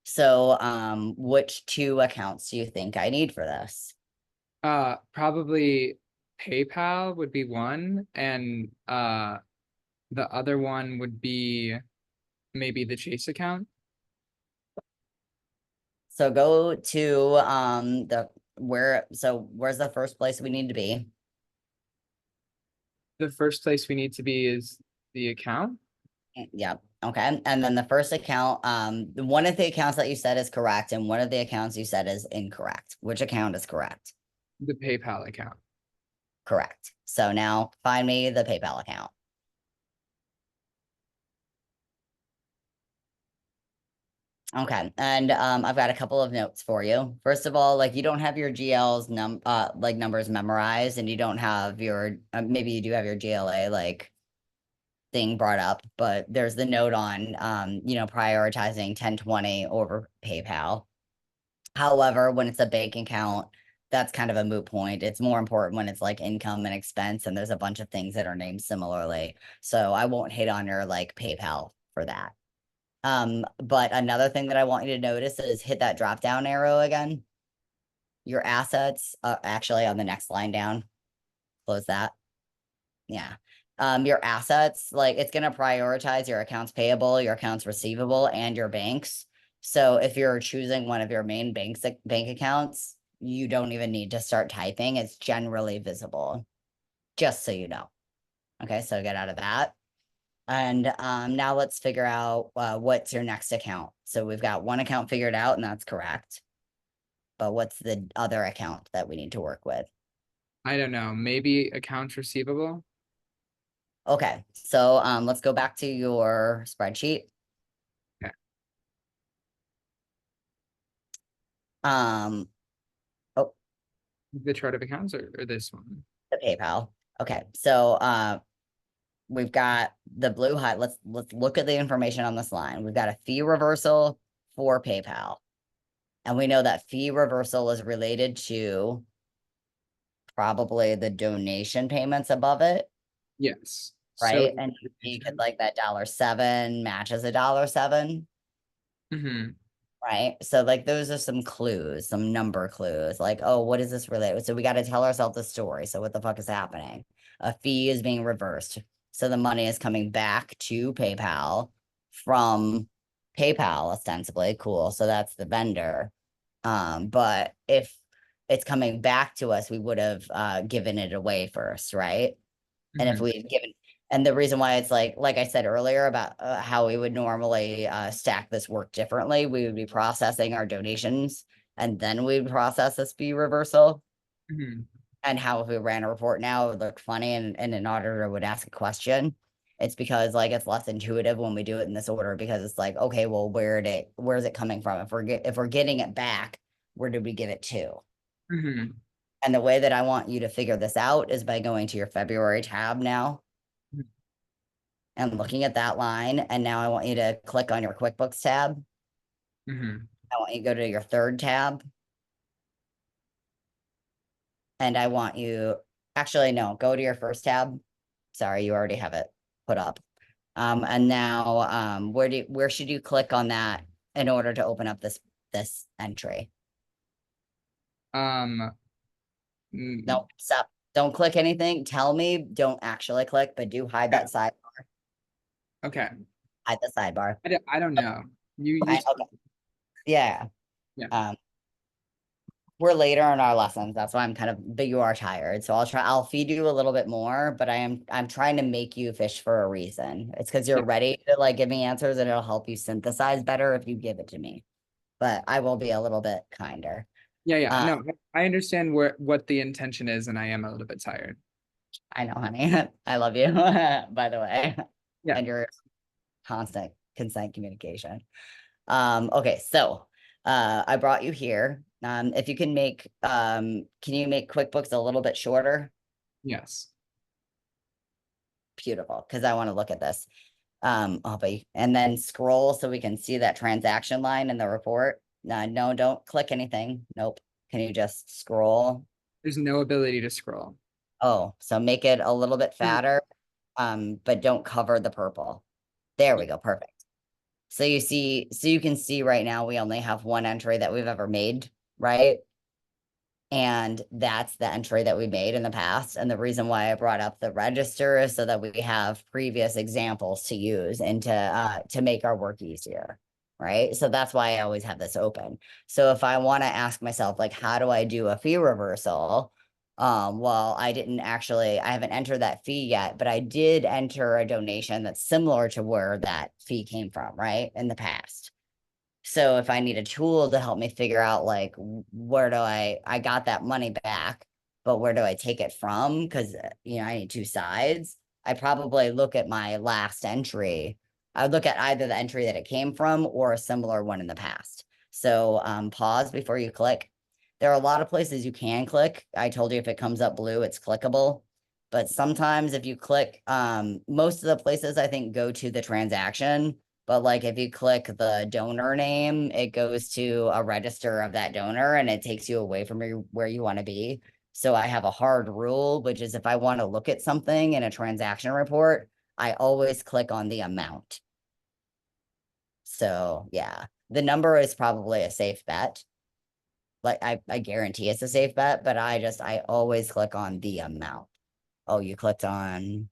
So which 2 accounts do you think I need for this? Probably PayPal would be one, and the other one would be maybe the Chase account. So go to where's the first place we need to be? The first place we need to be is the account. Yep. Okay. And then the first account, one of the accounts that you said is correct, and one of the accounts you said is incorrect. Which account is correct? The PayPal account. Correct. So now find me the PayPal account. Okay, and I've got a couple of notes for you. First of all, like you don't have your GL's numbers memorized, and you don't have your maybe you do have your GLA like thing brought up, but there's the note on prioritizing 1020 over PayPal. However, when it's a bank account, that's kind of a moot point. It's more important when it's like income and expense, and there's a bunch of things that are named similarly. So I won't hit on your like PayPal for that. But another thing that I want you to notice is hit that drop down arrow again. Your assets, actually on the next line down, close that. Yeah. Your assets, like it's going to prioritize your accounts payable, your accounts receivable, and your banks. So if you're choosing one of your main bank accounts, you don't even need to start typing. It's generally visible, just so you know. Okay, so get out of that. And now let's figure out what's your next account. So we've got one account figured out, and that's correct. But what's the other account that we need to work with? I don't know, maybe accounts receivable. Okay, so let's go back to your spreadsheet. Okay. Oh, The chart of accounts or this one. the PayPal. Okay, so we've got the blue high. Let's look at the information on this line. We've got a fee reversal for PayPal. And we know that fee reversal is related to probably the donation payments above it, Yes. right? So And you could like that $7 matches a $7, mhm. right? So like those are some clues, some number clues, like, oh, what is this related? So we got to tell ourselves the story. So what the fuck is happening? A fee is being reversed. So the money is coming back to PayPal from PayPal, ostensibly. Cool. So that's the vendor. But if it's coming back to us, we would have given it away first, right? And if Mhm. we had given, and the reason why it's like I said earlier about how we would normally stack this work differently, we would be processing our donations and then we'd process this fee reversal. Mhm. and how if we ran a report now, it would look funny and an auditor would ask a question. It's because like it's less intuitive when we do it in this order because it's like, okay, well, where's it coming from? If we're getting it back, where did we give it to? Mhm. And the way that I want you to figure this out is by going to your February tab now and looking at that line. And now I want you to click on your QuickBooks tab. Mhm. I want you to go to your third tab. And I want you, actually, no, go to your first tab. Sorry, you already have it put up. And now, where should you click on that in order to open up this entry? Um, No, stop. Don't click anything. Tell me, don't actually click, but do hide yeah, that side, okay. hide the sidebar. I don't know. You Okay. Yeah. yeah. Um, we're later in our lessons. That's why I'm but you are tired. So I'll feed you a little bit more, but I'm trying to make you fish for a reason. It's because you're Yeah. ready to like give me answers and it'll help you synthesize better if you give it to me. But I will be a little bit kinder. Yeah, yeah. Uh, No, I understand what the intention is, and I am a little bit tired. I know, honey. I love you, by the way. Yeah. And your constant consent communication. Okay, so I brought you here. If you can you make QuickBooks a little bit shorter? Yes. Beautiful, because I want to look at this. And then scroll so we can see that transaction line in the report. No, don't click anything. Nope. Can you just scroll? There's no ability to scroll. Oh, so make it a little bit Mm. fatter, but don't cover the purple. There we go. Perfect. So you can see right now we only have one entry that we've ever made, right? And that's the entry that we made in the past. And the reason why I brought up the register is so that we have previous examples to use and to make our work easier. Right. So that's why I always have this open. So if I want to ask myself, like, how do I do a fee reversal? Well, I haven't entered that fee yet, but I did enter a donation that's similar to where that fee came from, right? In the past. So if I need a tool to help me figure out like where do I got that money back, but where do I take it from? Because I need two sides. I probably look at my last entry. I would look at either the entry that it came from or a similar one in the past. So pause before you click. There are a lot of places you can click. I told you if it comes up blue, it's clickable. But sometimes if you click, most of the places I think go to the transaction. But like if you click the donor name, it goes to a register of that donor and it takes you away from where you want to be. So I have a hard rule, which is if I want to look at something in a transaction report, I always click on the amount. So yeah, the number is probably a safe bet. Like I guarantee it's a safe bet, but I always click on the amount. Oh, you clicked on,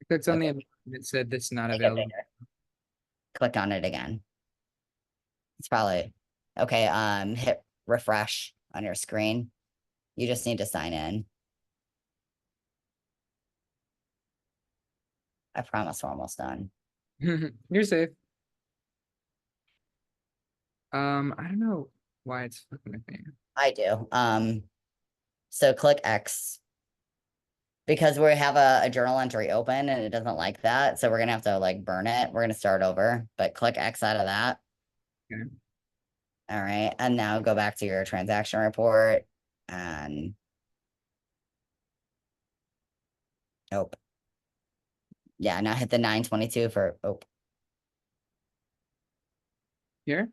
If it's on okay, the it said that's not make it available. bigger. Click on it again. It's probably okay. Hit refresh on your screen. You just need to sign in. I promise we're almost done. You're safe. I don't know why it's fucking with me. I do. So click X because we have a journal entry open and it doesn't like that. So we're gonna have to like burn it. We're gonna start over, but click X out of that. Okay. All right. And now go back to your transaction report and nope. Yeah, now hit the 922 for Here?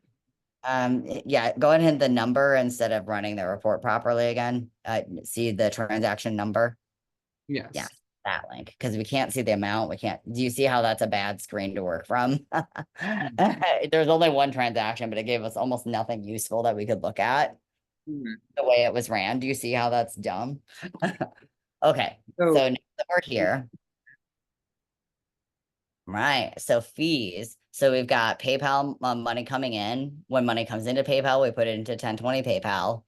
yeah, go ahead and hit the number instead of running the report properly again. See the transaction number. Yeah, Yes. that link, because we can't see the amount. Do you see how that's a bad screen to work from? There's only one transaction, but it gave us almost nothing useful that we could look at Mhm. the way it was ran. Do you see how that's dumb? Okay, So so now that we're here, right? So fees. So we've got PayPal money coming in. When money comes into PayPal, we put it into 1020 PayPal.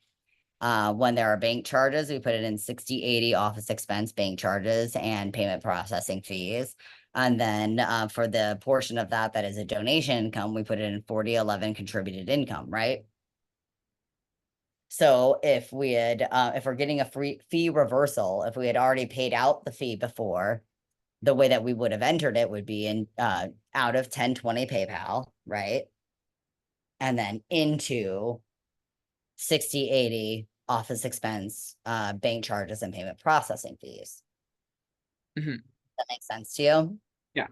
When there are bank charges, we put it in 60/80 office expense bank charges and payment processing fees. And then for the portion of that is a donation income, we put it in 40/11 contributed income, right? So if we had, if we're getting a free fee reversal, if we had already paid out the fee before, the way that we would have entered it would be in, out of 1020 PayPal, right? And then into 6080 office expense, bank charges and payment processing fees. Mhm. That makes sense to you? Yeah.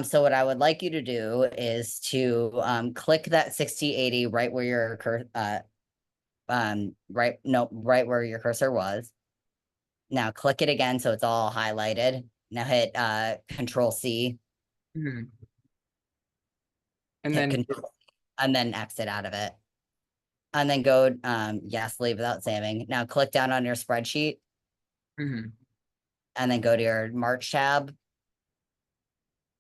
So what I would like you to do is to click that 6080 right where your right where your cursor was. Now click it again so it's all highlighted. Now hit Control C, Mhm. And hit then, Control and then exit out of it. And then go yes, leave without saving. Now click down on your spreadsheet mhm. and then go to your March tab.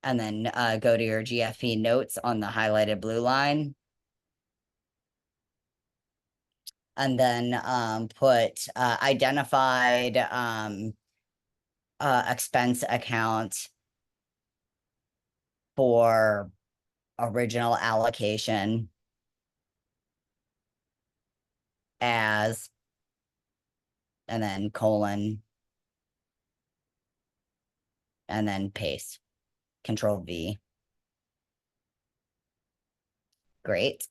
And then go to your GFP notes on the highlighted blue line. And then put identified expense account for original allocation as, and then colon, and then paste, Control V. Great.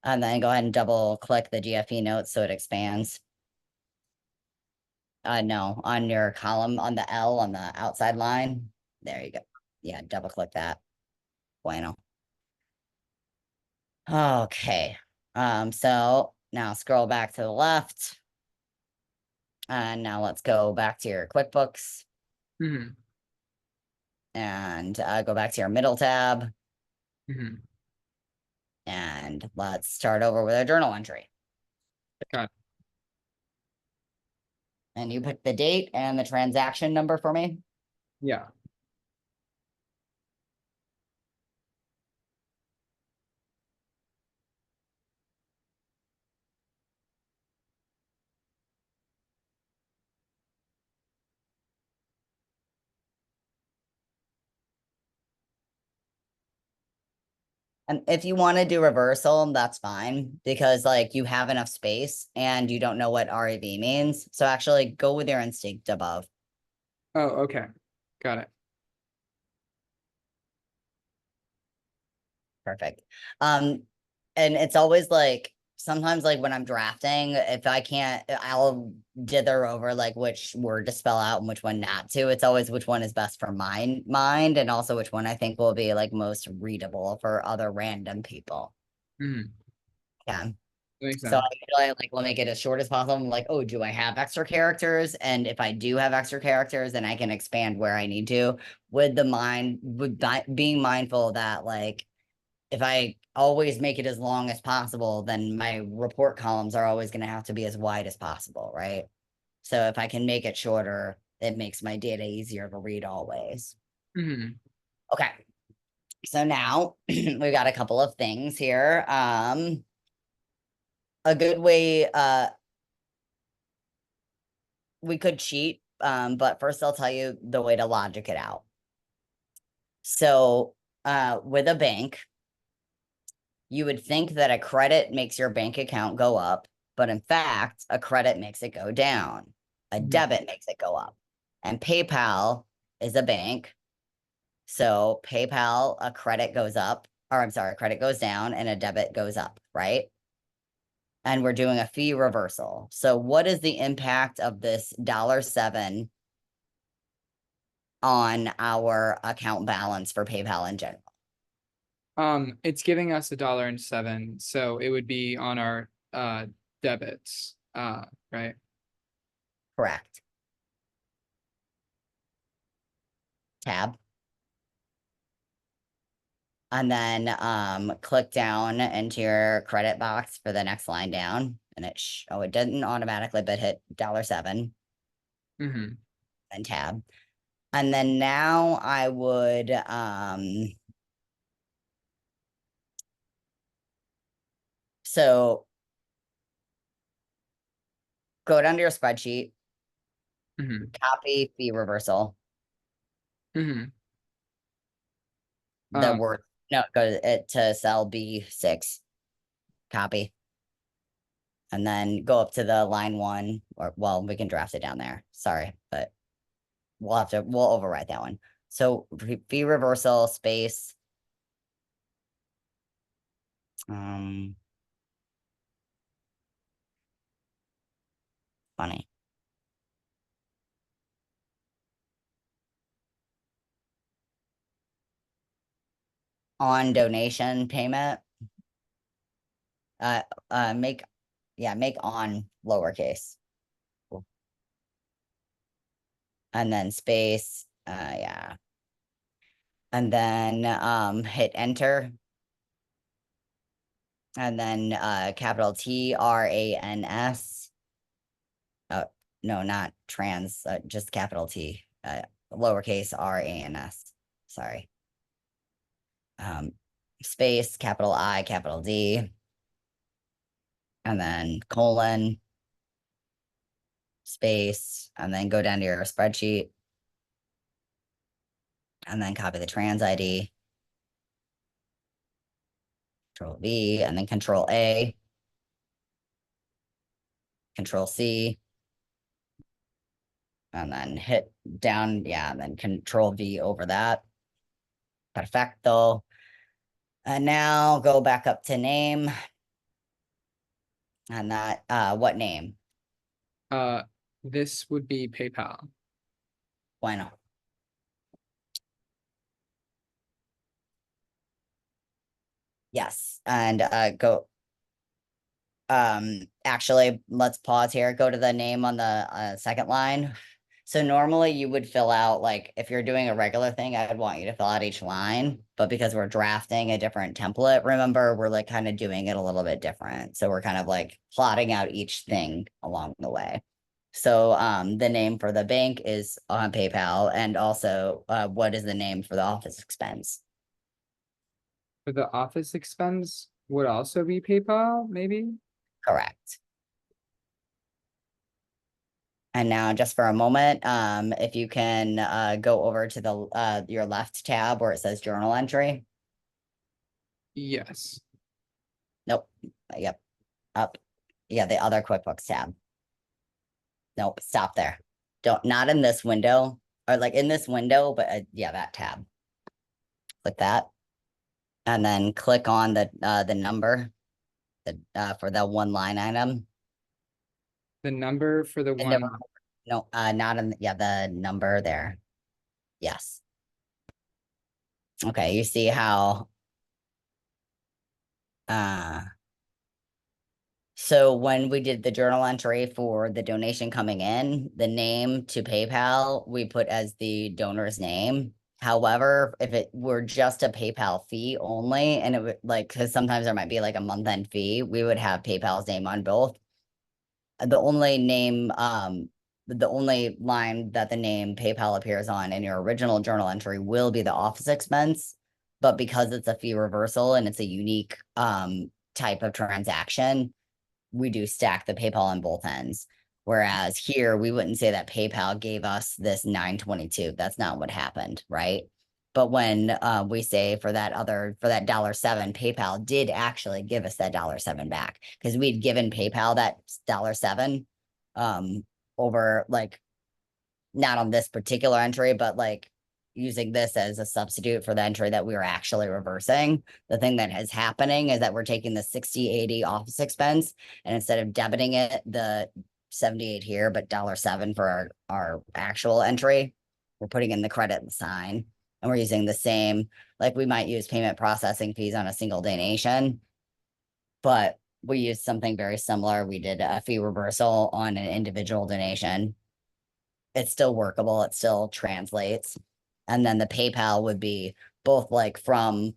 And then go ahead and double click the GFP notes so it expands. No, on your column on the L on the outside line. There you go. Yeah, double click that. Bueno. Okay. So now scroll back to the left. And now let's go back to your QuickBooks Mhm. and go back to your middle tab. Mhm. And let's start over with a journal entry. Got it. And you pick the date and the transaction number for me. Yeah. And if you want to do reversal, that's fine because like you have enough space and you don't know what REV means. So actually go with your instinct above. Oh, okay. Got it. Perfect. And it's always like sometimes like when I'm drafting, if I can't, I'll dither over like which word to spell out and which one not to. It's always which one is best for my mind and also which one I think will be like most readable for other random people. Mhm. Yeah. That makes So I sense. usually like will make it as short as possible. I'm like, oh, do I have extra characters? And if I do have extra characters, then I can expand where I need to with the mind, with being mindful that like if I always make it as long as possible, then my report columns are always going to have to be as wide as possible, right? So if I can make it shorter, it makes my data easier to read always. Mhm. Okay. So now we got a couple of things here. A good way, we could cheat, but first I'll tell you the way to logic it out. So with a bank, you would think that a credit makes your bank account go up, but in fact, a credit makes it go down. A Mhm. debit makes it go up. And PayPal is a bank. So PayPal, a credit goes up, or I'm sorry, a credit goes down and a debit goes up, right? And we're doing a fee reversal. So what is the impact of this $7 on our account balance for PayPal in general? It's giving us $1.07, so it would be on our debits, right? Correct. Tab. And then click down into your credit box for the next line down. And it didn't automatically, but hit $7 Mm-hmm. and tab. And then now I would so go down to your spreadsheet, Mm-hmm. copy fee reversal, Mm-hmm. the word, no, go to cell B6, copy. And then go up to the line 1, or well, we can draft it down there. Sorry, but we'll overwrite that one. So fee reversal space. Funny. On donation payment. Make on lowercase. And then space, yeah. And then hit enter. And then capital TRANS. Oh, no, not trans, just capital T, lowercase RANS. Sorry. Space, capital I, capital D. And then colon, space, and then go down to your spreadsheet. And then copy the trans ID. Control V, and then Control A. Control C. And then hit down, yeah, and then Control V over that. Perfecto. And now go back up to name. And that, what name? This would be PayPal. Bueno. Yes, and go. Actually, let's pause here. Go to the name on the second line. So normally you would fill out, like, if you're doing a regular thing, I'd want you to fill out each line, but because we're drafting a different template, remember, we're like kind of doing it a little bit different. So we're kind of like plotting out each thing along the way. So the name for the bank is on PayPal, and also what is the name for the office expense? For the office expense would also be PayPal, maybe? Correct. And now just for a moment, if you can go over to the your left tab where it says journal entry. Yes. Nope. Yep. Up. Yeah, the other QuickBooks tab. Nope, stop there. Not in this window, or like in this window, but yeah, that tab. Click that. And then click on the number for the one line item. The number for the And one. no, not in, yeah, the number there. Yes. Okay, you see how so when we did the journal entry for the donation coming in, the name to PayPal, we put as the donor's name. However, if it were just a PayPal fee only, and it would like, because sometimes there might be like a month end fee, we would have PayPal's name on both. The only name, the only line that the name PayPal appears on in your original journal entry will be the office expense. But because it's a fee reversal and it's a unique type of transaction, we do stack the PayPal on both ends. Whereas here, we wouldn't say that PayPal gave us this 922. That's not what happened, right? But when we say for that $7, PayPal did actually give us that $7 back, because we'd given PayPal that $7 over, like, not on this particular entry, but like using this as a substitute for the entry that we were actually reversing. The thing that is happening is that we're taking the 6080 office expense, and instead of debiting it, the 78 here, but $7 for our actual entry, we're putting in the credit sign, and we're using the same, like we might use payment processing fees on a single donation, but we used something very similar. We did a fee reversal on an individual donation. It's still workable. It still translates. And then the PayPal would be both like from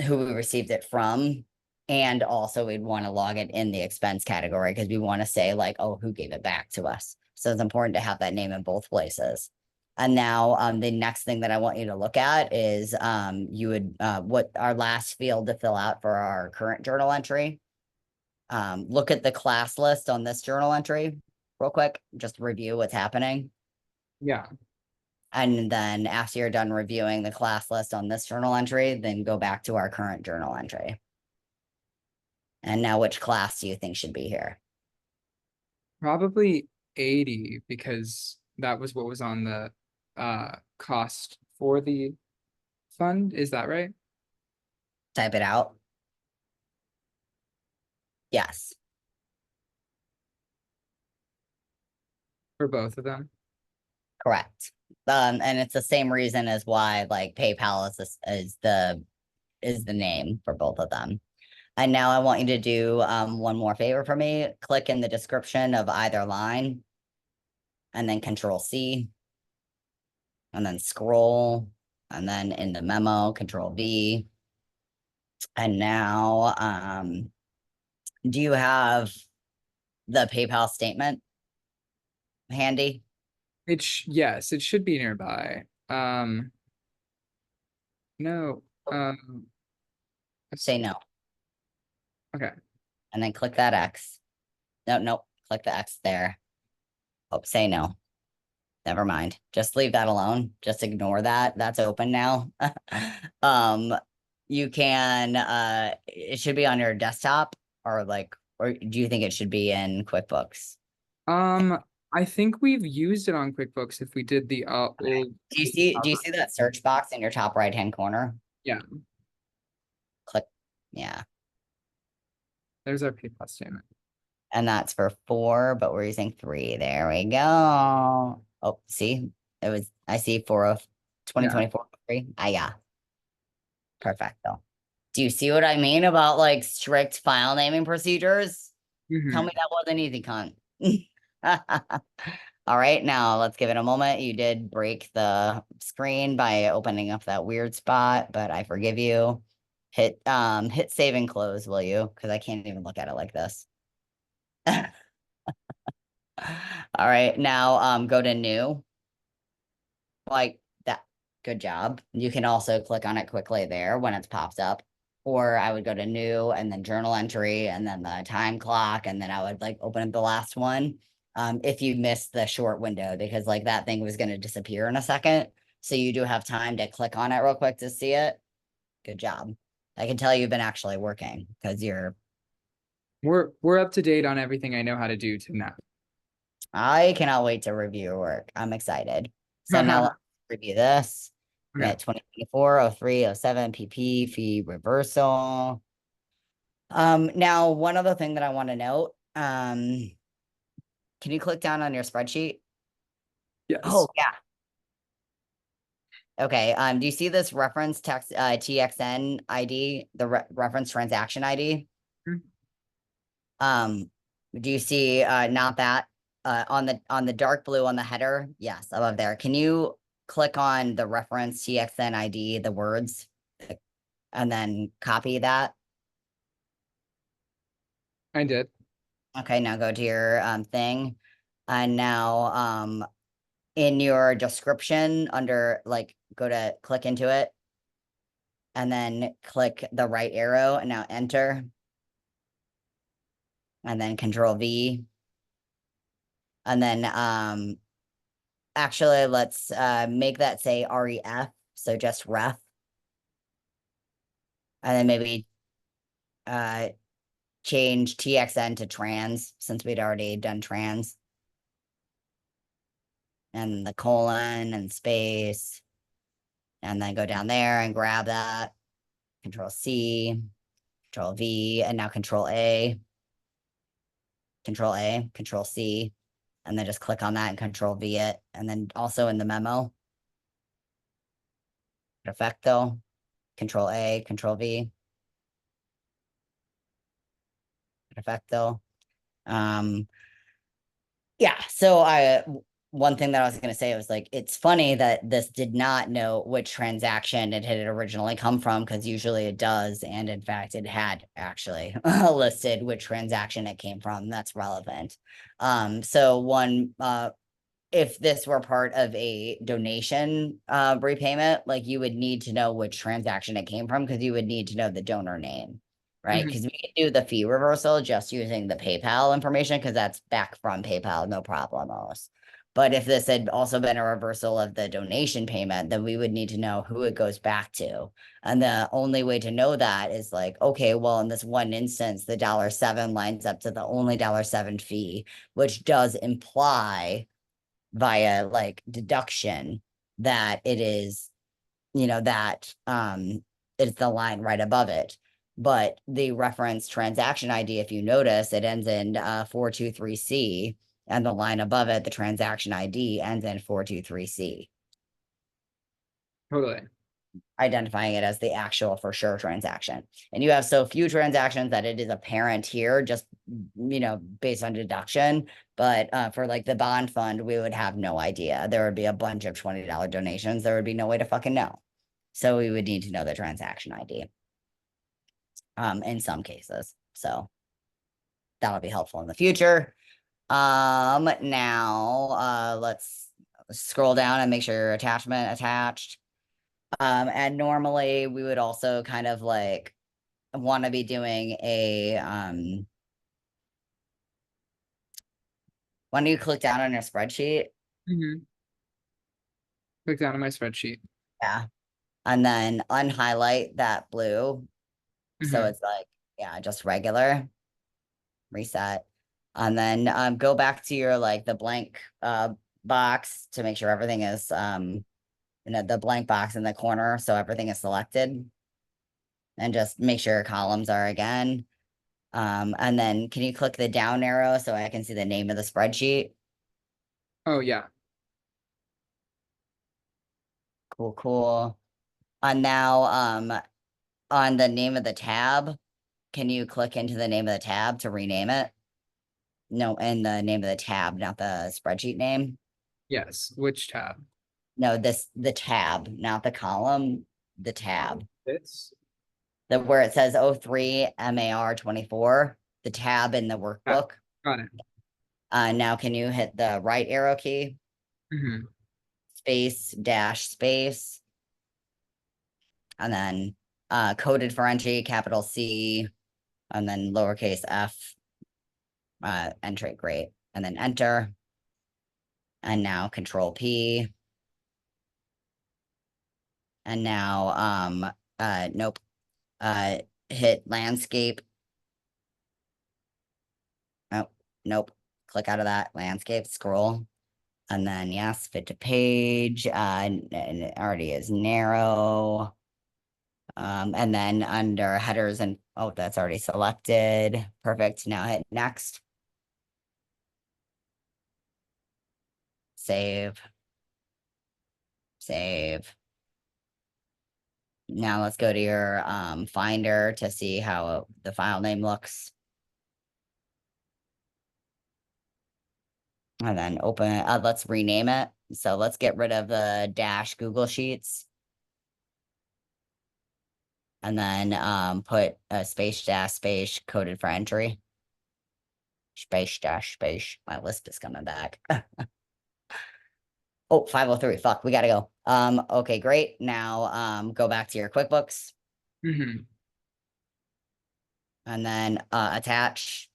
who we received it from, and also we'd want to log it in the expense category because we want to say like, oh, who gave it back to us. So it's important to have that name in both places. And now the next thing that I want you to look at is you would what our last field to fill out for our current journal entry. Look at the class list on this journal entry real quick, just review what's happening. Yeah. And then after you're done reviewing the class list on this journal entry, then go back to our current journal entry. And now which class do you think should be here? Probably 80 because that was what was on the cost for the fund. Is that right? Type it out. Yes, For both of them? correct. And it's the same reason as why like PayPal is the name for both of them. And now I want you to do one more favor for me. Click in the description of either line and then Control C and then scroll and then in the memo, Control V. And now do you have the PayPal statement handy? Yes, it should be nearby. No. Say no. Okay. And then click that X. No, nope. Click the X there. Oh, say no. Never mind. Just leave that alone. Just ignore that. That's open now. You can it should be on your desktop or like, or do you think it should be in QuickBooks? Um, I think we've used it on QuickBooks if we did the old. Do you see that search box in your top right hand corner? Yeah, Click, yeah. there's our PayPal statement. And that's for 4, but we're using 3. There we go. Oh, see, I see 4 of 2024 3. Yeah. Perfect though. Do you see what I mean about like strict file naming procedures? Tell Mhm. me that wasn't easy, cunt. All right, now let's give it a moment. You did break the screen by opening up that weird spot, but I forgive you. Hit save and close, will you? Because I can't even look at it like this. All right, now go to new. Like that. Good job. You can also click on it quickly there when it pops up. Or I would go to new and then journal entry and then the time clock. And then I would like open up the last one. If you missed the short window, because like that thing was going to disappear in a second. So you do have time to click on it real quick to see it. Good job. I can tell you've been actually working because We're up to date on everything I know how to do to now. I cannot wait to review your work. I'm excited. So now let's review this. Okay. 2024, 03, 07 PP fee reversal. Now one other thing that I want to note, can you click down on your spreadsheet? Yes. Oh, yeah. Okay, do you see this reference text TXN ID, the reference transaction ID? Mhm. Do you see not that on the dark blue on the header? Yes, above there. Can you click on the reference TXN ID, the words, and then copy that? I did. Okay, now go to your thing. And now in your description under like go to click into it and then click the right arrow and now enter and then control V. And then actually let's make that say REF, so just ref. And then maybe change TXN to trans since we'd already done trans. And the colon and space. And then go down there and grab that. Control C, Control V, and now Control A. Control A, Control C, and then just click on that and Control V it. And then also in the memo, Perfecto, Control A, Control V, Perfecto. Yeah, so one thing that I was going to say was like, it's funny that this did not know which transaction it had originally come from because usually it does. And in fact, it had actually listed which transaction it came from. That's relevant. So if this were part of a donation repayment, like you would need to know which transaction it came from because you would need to know the donor name, right? Mhm. Because we can do the fee reversal just using the PayPal information because that's back from PayPal, no problemos. But if this had also been a reversal of the donation payment, then we would need to know who it goes back to. And the only way to know that is like, okay, well, in this one instance, the $7 lines up to the only $7 fee, which does imply via like deduction that it is, that it's the line right above it. But the reference transaction ID, if you notice, it ends in 423C, and the line above it, the transaction ID, ends in 423C, Totally. identifying it as the actual for sure transaction. And you have so few transactions that it is apparent here, just based on deduction. But for like the bond fund, we would have no idea. There would be a bunch of $20 donations. There would be no way to fucking know. So we would need to know the transaction ID in some cases. So that'll be helpful in the future. Now let's scroll down and make sure your attachment attached. And normally we would also kind of like want to be doing a when you click down on your spreadsheet, Click down on my spreadsheet. yeah, and then unhighlight that blue. So it's like, yeah, just regular, reset. And then go back to your like the blank box to make sure everything is the blank box in the corner, so everything is selected. And just make sure columns are again. And then can you click the down arrow so I can see the name of the spreadsheet? Oh, yeah. Cool, cool. And now on the name of the tab, can you click into the name of the tab to rename it? No, in the name of the tab, not the spreadsheet name. Yes. Which tab? No, the tab, not the column, the tab. This? Where it says 03 MAR 24, the tab in the workbook. Got it. Now can you hit the right arrow key? Space dash space. And then coded for entry, capital C, and then lowercase f, entry, great. And then enter. And now control P. And now, nope. Hit landscape. Oh, nope. Click out of that landscape, scroll. And then yes, fit to page, and it already is narrow. And then under headers and, oh, that's already selected. Perfect. Now hit next. Save. Save. Now let's go to your Finder to see how the file name looks. And then open it. Let's rename it. So let's get rid of the dash Google Sheets. And then put a space dash space coded for entry. Space dash space. My list is coming back. Oh, 503. Fuck, we gotta go. Okay, great. Now go back to your QuickBooks. And then attach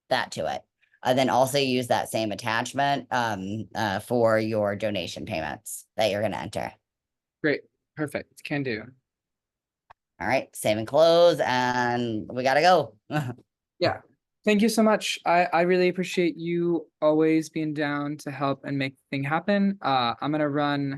that to it. And then also use that same attachment for your donation payments that you're gonna enter. Great. Perfect. Can do. All right, save and close, and we gotta go. Yeah. Thank you so much. I really appreciate you always being down to help and make the thing happen. I'm gonna run